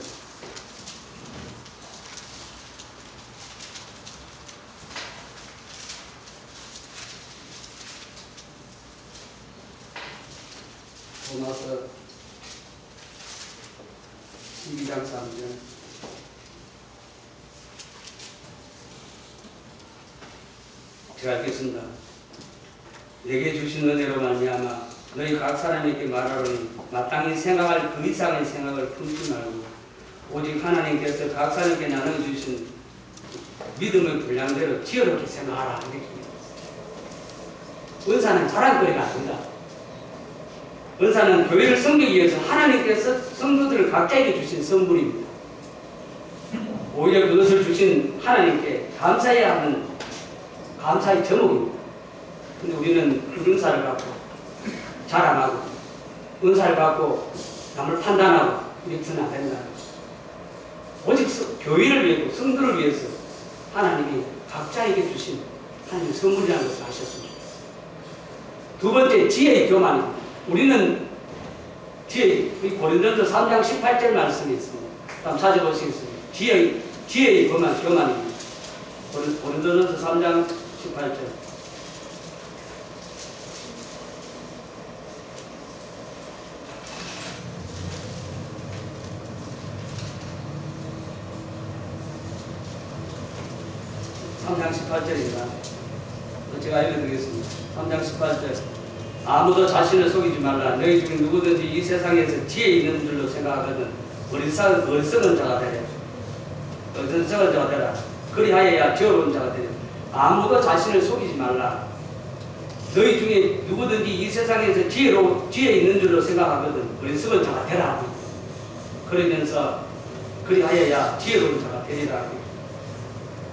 로마서 12장 3절. 제가 읽겠습니다. 내게 주신 은혜로 말미암아 너희 각 사람에게 말하노니 마땅히 생각할 그 이상의 생각을 품지 말고 오직 하나님께서 각 사람에게 나눠주신 믿음의 분량대로 지혜롭게 생각하라. 이렇게 은사는 자랑거리가 아닙니다. 은사는 교회를 섬기기 위해서 하나님께서 성도들을 각자에게 주신 선물입니다. 오히려 그것을 주신 하나님께 감사해야 하는 감사의 제목입니다. 근데 우리는 은사를 갖고 자랑하고 은사를 갖고 남을 판단하고 이렇게는 안 된다. 오직 교회를 위해서 성도를 위해서 하나님이 각자에게 주신 하나님의 선물이라는 것을 아셨습니다. 두 번째 지혜의 교만입니다. 우리는 우리 고린도서 3장 18절 말씀이 있습니다. 한번 찾아보시겠습니다. 지혜의 교만입니다. 고린도서 3장 18절. (3장 18절입니다) 제가 읽어드리겠습니다. 3장 18절. 아무도 자신을 속이지 말라. 너희 중에 누구든지 이 세상에서 지혜 있는 줄로 생각하거든 어리석은 자가 되라. 어리석은 자가 되라. 그리하여야 지혜로운 자가 되라. 아무도 자신을 속이지 말라. 너희 중에 누구든지 이 세상에서 지혜 있는 줄로 생각하거든 어리석은 자가 되라. 그러면서 그리하여야 지혜로운 자가 되리라.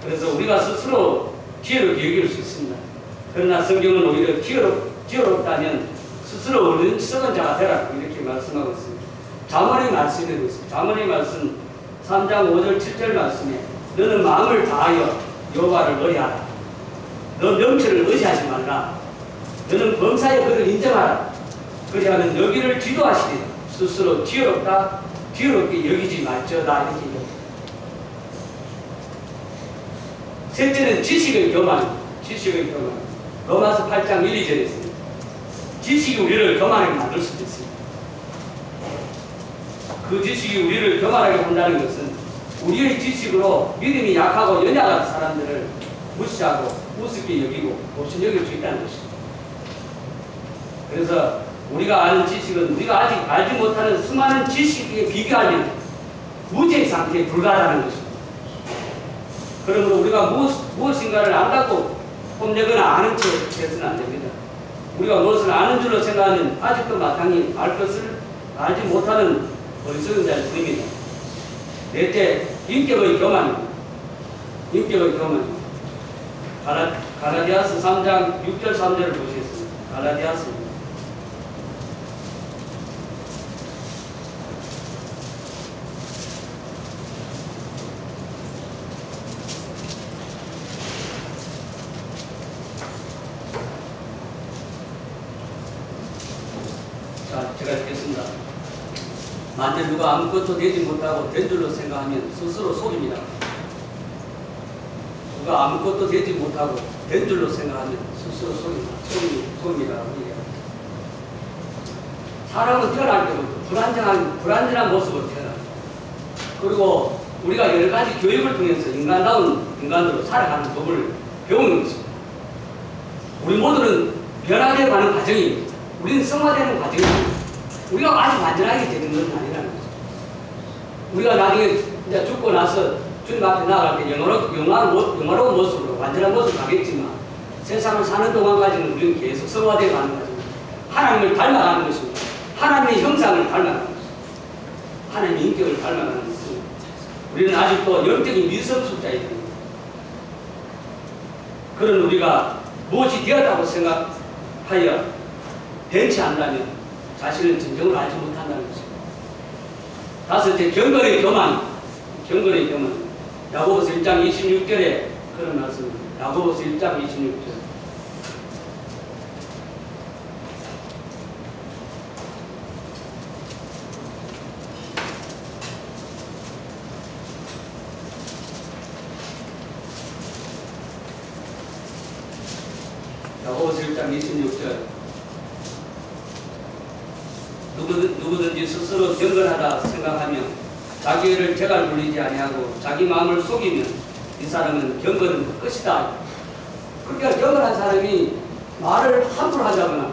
그래서 우리가 스스로 지혜롭게 여길 수 있습니다. 그러나 성경은 오히려 지혜롭다면 스스로 어리석은 자가 되라 이렇게 말씀하고 있습니다. 잠언의 말씀이 되고 있습니다. 잠언의 말씀 3장 5절 7절 말씀에 너는 마음을 다하여 여호와를 의뢰하라. 너 명철을 의지하지 말라. 너는 범사의 그를 인정하라. 그리하면 너희를 지도하시리라. 스스로 지혜롭게 여기지 말지어다. 이렇게 얘기합니다. 셋째는 지식의 교만입니다. 지식의 교만. 로마서 8장 1, 2절에 있습니다. 지식이 우리를 교만하게 만들 수도 있습니다. 그 지식이 우리를 교만하게 한다는 것은 우리의 지식으로 믿음이 약하고 연약한 사람들을 무시하고 우습게 여기고 없이 여길 수 있다는 것입니다. 그래서 우리가 아는 지식은 우리가 아직 알지 못하는 수많은 지식에 비교하면 무지의 상태에 불과하다는 것입니다. 그러므로 우리가 무엇인가를 안다고 뽐내거나 아는 척 해서는 안 됩니다. 우리가 무엇을 아는 줄로 생각하면 아직도 마땅히 알 것을 알지 못하는 어리석은 자일 뿐입니다. 넷째, 인격의 교만입니다. 인격의 교만입니다. 갈라디아서 3장 6절 3절을 보시겠습니다. 갈라디아서 제가 읽겠습니다. 만일 누가 아무것도 되지 못하고 된 줄로 생각하면 스스로 속입니다. 누가 아무것도 되지 못하고 된 줄로 생각하면 스스로 속입니다. 사람은 태어날 때부터 불안정한 모습으로 태어납니다. 그리고 우리가 여러 가지 교육을 통해서 인간다운 인간으로 살아가는 법을 배우는 것입니다. 우리 모두는 변화되어 가는 과정입니다. 우리는 성화되는 과정입니다. 우리가 아주 완전하게 되는 것은 아니라는 거죠. 우리가 나중에 이제 죽고 나서 주님 앞에 나아갈 때 영화로운 모습으로 완전한 모습으로 가겠지만 세상을 사는 동안까지는 우리는 계속 성화되어 가는 과정입니다. 하나님을 닮아가는 것입니다. 하나님의 형상을 닮아가는 것입니다. 하나님의 인격을 닮아가는 것입니다. 우리는 아직도 영적인 미성숙자입니다. 그런 우리가 무엇이 되었다고 생각하여 변치 않다면 자신을 진정으로 알지 못한다는 것입니다. 다섯째, 경건의 교만. 경건의 교만. 야고보서 1장 26절에 그런 말씀입니다. 야고보서 1장 26절. 야고보서 1장 26절 누구든지 스스로 경건하다 생각하며 자기를 재갈 부리지 아니하고 자기 마음을 속이면 이 사람은 경건은 끝이다. 그러니까 경건한 사람이 말을 함부로 하자거나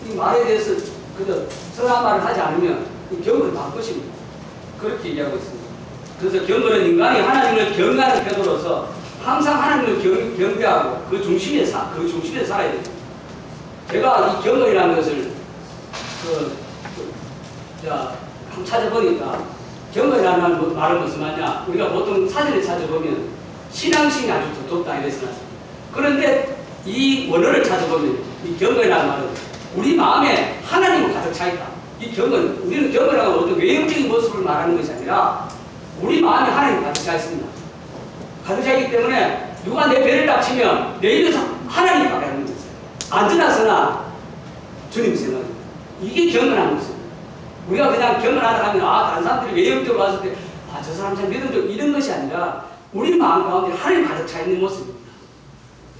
이 말에 대해서 그저 선한 말을 하지 않으면 이 경건은 다 끝입니다. 그렇게 얘기하고 있습니다. 그래서 경건은 인간이 하나님을 경외하는 태도로서 항상 하나님을 경배하고 그 중심에 살아야 됩니다. 제가 이 경건이라는 것을 한번 찾아보니까 경건이라는 말은 무슨 말이냐? 우리가 보통 사전에 찾아보면 신앙심이 아주 두텁다 이래서 나왔습니다. 그런데 이 원어를 찾아보면 이 경건이라는 말은 우리 마음에 하나님은 가득 차 있다. 이 경건, 우리는 경건이라고 어떤 외형적인 모습을 말하는 것이 아니라 우리 마음에 하나님이 가득 차 있습니다. 가득 차 있기 때문에 누가 내 배를 딱 치면 내 입에서 하나님이 말하는 거예요. 앉으나서나 주님 생각. 이게 경건한 모습입니다. 우리가 그냥 경건하다 하면 다른 사람들이 외형적으로 왔을 때 저 사람 참 믿음적 이런 것이 아니라 우리 마음 가운데 하나님이 가득 차 있는 모습입니다.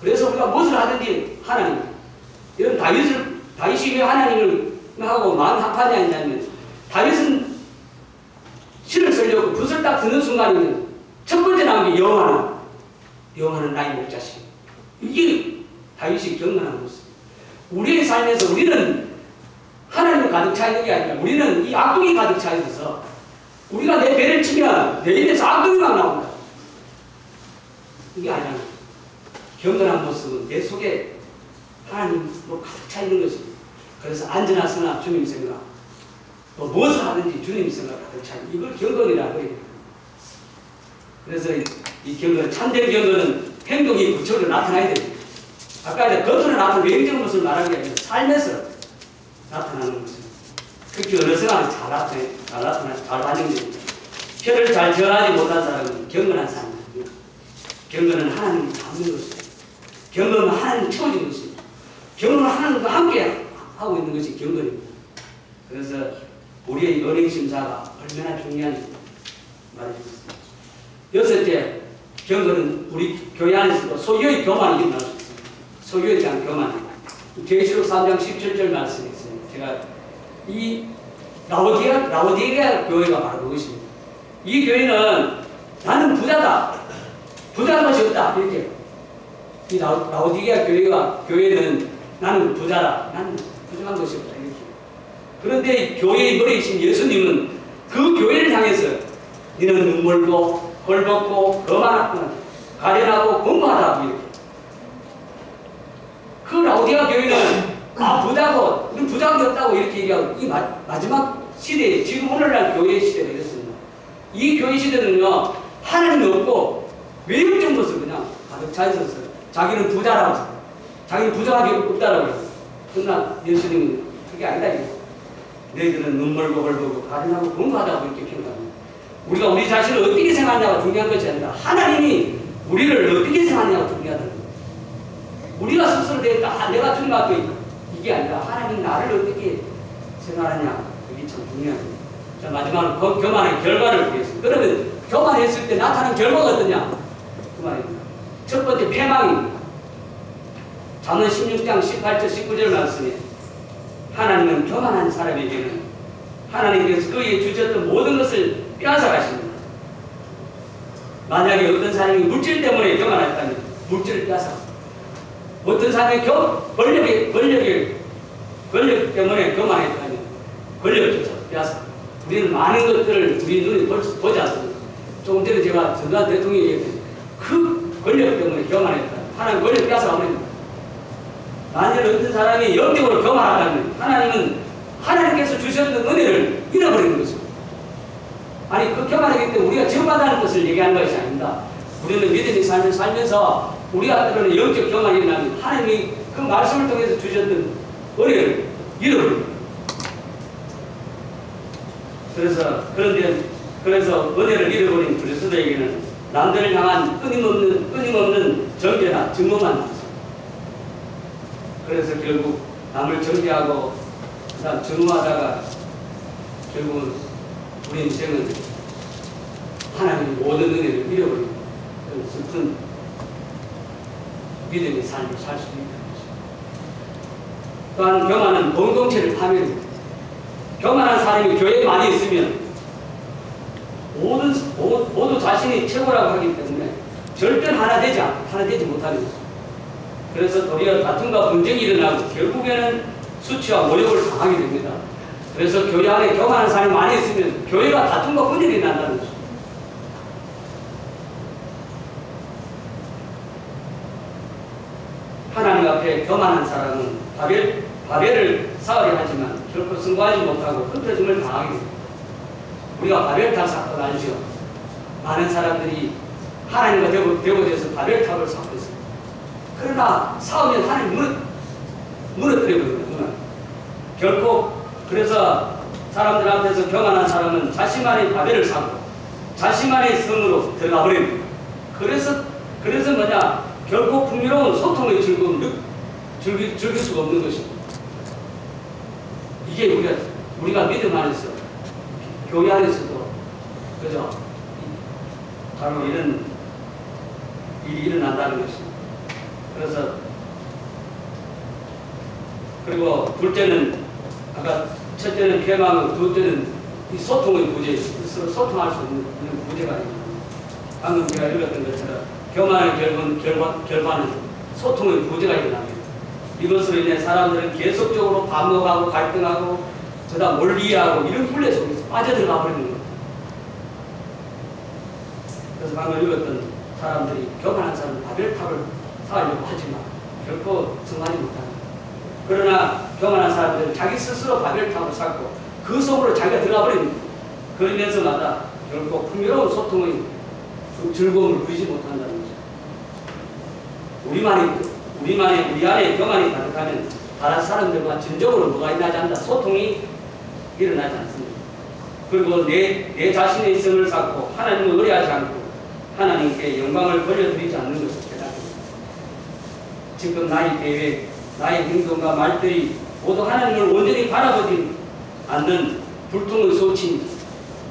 그래서 우리가 무엇을 하든지 하나님, 이런 다윗이 왜 하나님을 하고 마음이 합하지 않냐면 다윗은 시를 쓰려고 붓을 딱 드는 순간이면 첫 번째 나온 게 여호와는 나의 목자시. 이게 다윗이 경건한 모습. 우리의 삶에서 우리는 하나님을 가득 차 있는 게 아니라 우리는 이 악동이 가득 차 있어서 우리가 내 배를 치면 내 입에서 악동이만 나온다. 이게 아니라 경건한 모습은 내 속에 하나님으로 가득 차 있는 것입니다. 그래서 앉으나 서나 주님 생각, 또 무엇을 하든지 주님 생각 가득 차 있는 이걸 경건이라고 해요. 그래서 이 경건, 참된 경건은 행동이 구체적으로 나타나야 됩니다. 아까 겉으로 나타나는 외형적인 모습을 말하는 게 아니라 삶에서 나타나는 것입니다. 특히 어느 생활에 잘 반영됩니다. 표를 잘 전하지 못한 사람은 경건한 사람입니다. 경건은 하나님을 닮는 것입니다. 경건은 하나님을 채워진 것입니다. 경건은 하나님과 함께 하고 있는 것이 경건입니다. 그래서 우리의 언행심사가 얼마나 중요한지 말해주셨습니다. 여섯째, 경건은 우리 교회 안에서도 소유의 교만이 일어날 수 있습니다. 소유에 대한 교만입니다. 계시록 3장 17절 말씀이 있습니다. 제가 이 라오디게아 교회가 바로 그것입니다. 이 교회는 나는 부자다. 부자한 것이 없다. 이렇게. 이 라오디게아 교회는 나는 부자라. 나는 부정한 것이 없다. 이렇게. 그런데 교회의 머리이신 예수님은 그 교회를 향해서 너는 눈물고 헐벗고 거만하고 가련하고 공부하다. 이렇게. 그 라오디게아 교회는 부자고 우리 부자가 없다고 이렇게 얘기하고 이 마지막 시대에 지금 오늘날 교회 시대가 이렇습니다. 이 교회 시대는요 하나님이 없고 외형적 모습 그냥 가득 차 있어서 자기는 부자라고 자기는 부정하게 없다라고 해요. 그러나 예수님은 그게 아니다 이거. 너희들은 눈물고 헐벗고 가련하고 공부하다고 이렇게 표현합니다. 우리가 우리 자신을 어떻게 생각하냐가 중요한 것이 아니라 하나님이 우리를 어떻게 생각하냐가 중요하다는 거예요. 우리가 스스로 내가 주님 앞에 있다. 이게 아니라 하나님 나를 어떻게 생각하냐 그게 참 중요합니다. 자 마지막으로 교만의 결과를 보겠습니다. 그러면 교만했을 때 나타난 결과가 어떠냐? 그 말입니다. 첫 번째 패망입니다. 잠언 16장 18절 19절 말씀에 하나님은 교만한 사람에게는 하나님께서 그에게 주셨던 모든 것을 빼앗아 가십니다. 만약에 어떤 사람이 물질 때문에 교만했다면 물질을 빼앗아 어떤 사람이 권력 때문에 교만했다면 권력을 빼앗아. 우리는 많은 것들을 우리 눈에 보지 않습니다. 조금 전에 제가 전두환 대통령이 얘기했는데 그 권력 때문에 교만했다. 하나님 권력 빼앗아 버립니다. 만일 어떤 사람이 영적으로 교만하다면 하나님은 하나님께서 주셨던 은혜를 잃어버리는 것입니다. 아니 그 교만하기 때문에 우리가 지원받아는 것을 얘기하는 것이 아닙니다. 우리는 믿음의 삶을 살면서 우리가 때로는 영적 교만이 일어나면 하나님이 그 말씀을 통해서 주셨던 은혜를 잃어버립니다. 그래서 은혜를 잃어버린 그리스도에게는 남들을 향한 끊임없는 정죄나 증오만 남습니다. 그래서 결국 남을 정죄하고 그다음 증오하다가 결국은 우리 인생은 하나님의 모든 은혜를 잃어버립니다. 슬픈 믿음의 삶을 살 수 있다는 것입니다. 또한 교만은 공동체를 파멸합니다. 교만한 사람이 교회에 많이 있으면 모두 자신이 최고라고 하기 때문에 절대 하나 되지 못하는 것입니다. 그래서 도리어 다툼과 분쟁이 일어나고 결국에는 수치와 모욕을 당하게 됩니다. 그래서 교회 안에 교만한 사람이 많이 있으면 교회가 다툼과 분쟁이 난다는 것입니다. 하나님 앞에 교만한 사람은 바벨을 쌓으려 하지만 결코 승부하지 못하고 흩어짐을 당하게 됩니다. 우리가 바벨탑 사건 알죠? 많은 사람들이 하나님과 대고돼서 바벨탑을 쌓고 있습니다. 그러나 싸우면 하나님 무너뜨려버립니다. 결코 그래서 사람들 앞에서 교만한 사람은 자신만의 바벨을 쌓고 자신만의 성으로 들어가 버립니다. 그래서 뭐냐? 결코 풍요로운 소통의 즐거움을 즐길 수가 없는 것입니다. 이게 우리가 믿음 안에서 교회 안에서도 그죠? 바로 이런 일이 일어난다는 것입니다. 그래서 그리고 둘째는 아까 첫째는 개망, 둘째는 이 소통의 부재, 서로 소통할 수 없는 부재가 아닙니다. 방금 제가 읽었던 것처럼 교만의 결과는 소통의 부재가 일어납니다. 이것으로 인해 사람들은 계속적으로 반목하고 갈등하고 그다음 원리하고 이런 굴레 속에서 빠져들어가 버리는 겁니다. 그래서 방금 읽었던 사람들이 교만한 사람은 바벨탑을 쌓으려고 하지만 결코 성하지 못합니다. 그러나 교만한 사람들은 자기 스스로 바벨탑을 쌓고 그 속으로 자기가 들어가 버립니다. 그러면서마다 결코 풍요로운 소통의 즐거움을 누리지 못한다는 거죠. 우리 안에 교만이 가득하면 다른 사람들과 진정으로 뭐가 일어나지 않는다. 소통이 일어나지 않습니다. 그리고 내 자신의 성을 쌓고 하나님을 의뢰하지 않고 하나님께 영광을 돌려드리지 않는 것을 깨닫습니다. 지금 나의 계획, 나의 행동과 말들이 모두 하나님을 온전히 바라보지 않는 불통의 소치입니다.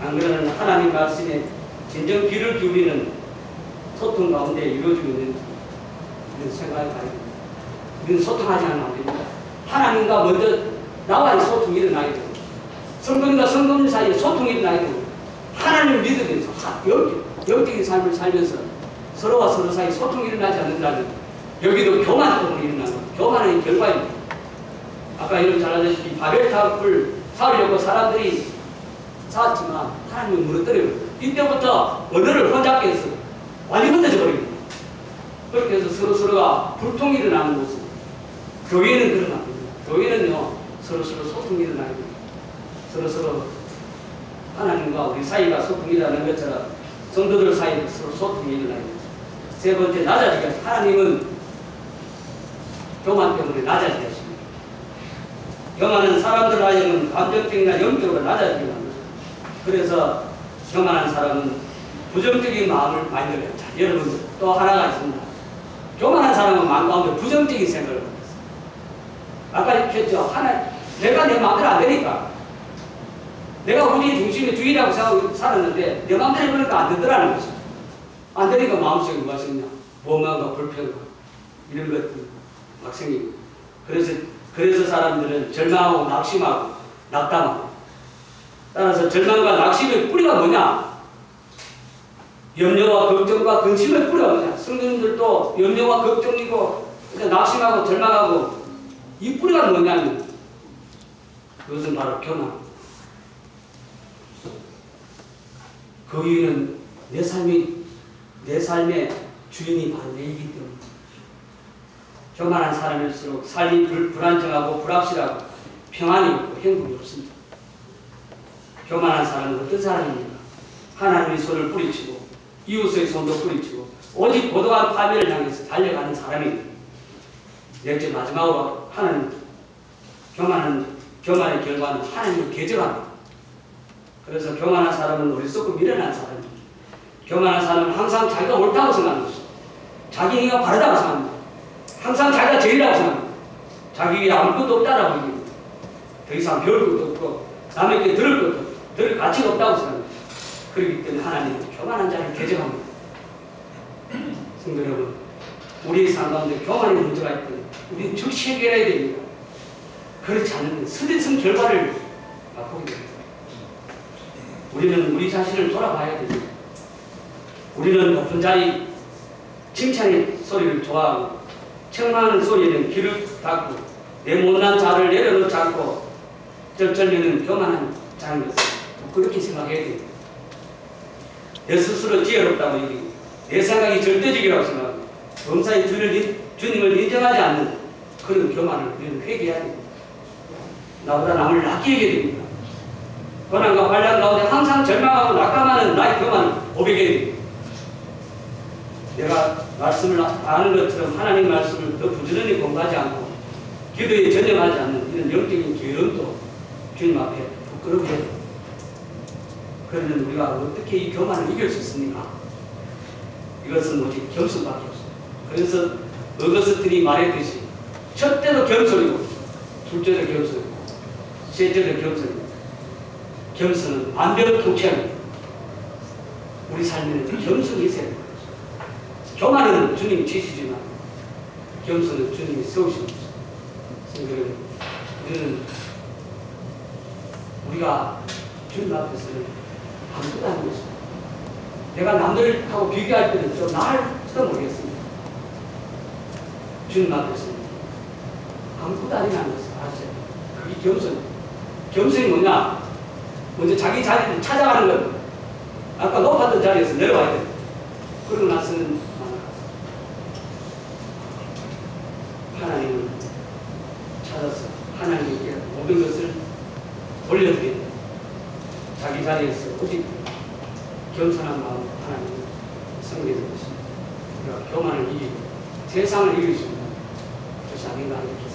안 그러면 하나님 말씀에 진정 귀를 기울이는 소통 가운데 이루어지고 있는 이런 생각을 가지고 있습니다. 우리는 소통하지 않으면 안 됩니다. 하나님과 먼저 나와의 소통이 일어나야 되고 성도님과 성도님 사이에 소통이 일어나야 되고 하나님을 믿으면서 영적인 삶을 살면서 서로와 서로 사이 소통이 일어나지 않는다면 여기도 교만 때문에 일어나는 교만의 결과입니다. 아까 이런 잘 아시다시피 바벨탑을 쌓으려고 사람들이 쌓았지만 하나님은 무너뜨려요. 이때부터 언어를 혼잡게 해서 완전히 혼자져 버립니다. 그렇게 해서 서로가 불통이 일어나는 곳은 교회는 그러면 안 됩니다. 교회는요 서로서로 소통이 일어나야 됩니다. 서로서로 하나님과 우리 사이가 소통이 일어나는 것처럼 성도들 사이에 서로 소통이 일어나야 됩니다. 세 번째, 낮아지게 하십니다. 하나님은 교만 때문에 낮아지게 하십니다. 교만은 사람들 하여금 감정적이나 영적으로 낮아지게 합니다. 그래서 교만한 사람은 부정적인 마음을 만들어요. 자, 여러분 또 하나가 있습니다. 교만한 사람은 마음 가운데 부정적인 생각을 합니다. 아까 얘기했죠. 내가 내 마음대로 안 되니까. 내가 우리 중심의 주의라고 생각하고 살았는데 내 마음대로 해보니까 안 되더라는 거죠. 안 되니까 마음속에 뭐가 생기냐. 원망과 불평과 이런 것들 막 생기고. 그래서 사람들은 절망하고 낙심하고 낙담하고. 따라서 절망과 낙심의 뿌리가 뭐냐? 염려와 걱정과 근심의 뿌리가 뭐냐? 성도님들도 염려와 걱정이고 낙심하고 절망하고 이 뿌리가 뭐냐면 그것은 바로 교만. 그 이유는 내 삶의 주인이 바로 내이기 때문에 교만한 사람일수록 삶이 불안정하고 불확실하고 평안이 없고 행복이 없습니다. 교만한 사람은 어떤 사람입니까? 하나님의 손을 뿌리치고 이웃의 손도 뿌리치고 오직 고도한 파멸을 향해서 달려가는 사람입니다. 넷째 마지막으로 하나님 교만의 결과는 하나님을 개절합니다. 그래서 교만한 사람은 어리석고 미련한 사람입니다. 교만한 사람은 항상 자기가 옳다고 생각하는 것입니다. 자기 행위가 바르다고 생각합니다. 항상 자기가 제일이라고 생각합니다. 자기 위에 아무것도 없다라고 얘기합니다. 더 이상 배울 것도 없고 남에게 들을 것도 없고 들을 가치가 없다고 생각합니다. 그렇기 때문에 하나님은 교만한 자를 개정합니다. 성도 여러분, 우리의 삶 가운데 교만의 문제가 있더니 우리는 즉시 해결해야 됩니다. 그렇지 않은데 스디슨 결과를 맛보게 됩니다. 우리는 우리 자신을 돌아봐야 됩니다. 우리는 높은 자리 칭찬의 소리를 좋아하고 책망하는 소리에는 귀를 닫고 내 못난 자를 내려놓지 않고 쩔쩔매는 교만한 자인 것을 그렇게 생각해야 됩니다. 내 스스로 지혜롭다고 여기고 내 생각이 절대적이라고 생각하고 범사의 주님을 인정하지 않는 그런 교만을 우리는 회개해야 됩니다. 나보다 남을 낮게 여겨야 됩니다. 고난과 환난 가운데 항상 절망하고 낙담하는 나의 교만을 고백해야 됩니다. 내가 말씀을 아는 것처럼 하나님 말씀을 더 부지런히 공부하지 않고 기도에 전념하지 않는 이런 영적인 게으름도 주님 앞에 부끄럽게 해야 됩니다. 그러면 우리가 어떻게 이 교만을 이길 수 있습니까? 이것은 오직 겸손밖에 없습니다. 그래서 어거스틴이 말했듯이 첫째도 겸손이고 둘째도 겸손이고 셋째도 겸손이고 겸손은 완벽 통치합니다. 우리 삶에는 겸손이 있어야 됩니다. 교만은 주님이 지시지만 겸손은 주님이 세우십니다. 우리는 우리가 주님 앞에서는 아무것도 아닌 것입니다. 내가 남들하고 비교할 때는 좀 나을지도 모르겠습니다. 주님 앞에서는 아무것도 아니라는 것을 아셔야 돼요. 그게 겸손입니다. 겸손이 뭐냐? 먼저 자기 자리를 찾아가는 것. 아까 높았던 자리에서 내려와야 돼요. 그러고 나서는 하나님을 찾아서 하나님께 모든 것을 올려드려야 돼요. 자기 자리에서 오직 겸손한 마음으로 하나님을 섬기는 것입니다. 우리가 교만을 이기고 세상을 이길 수 있는 것이 아닌가 이렇게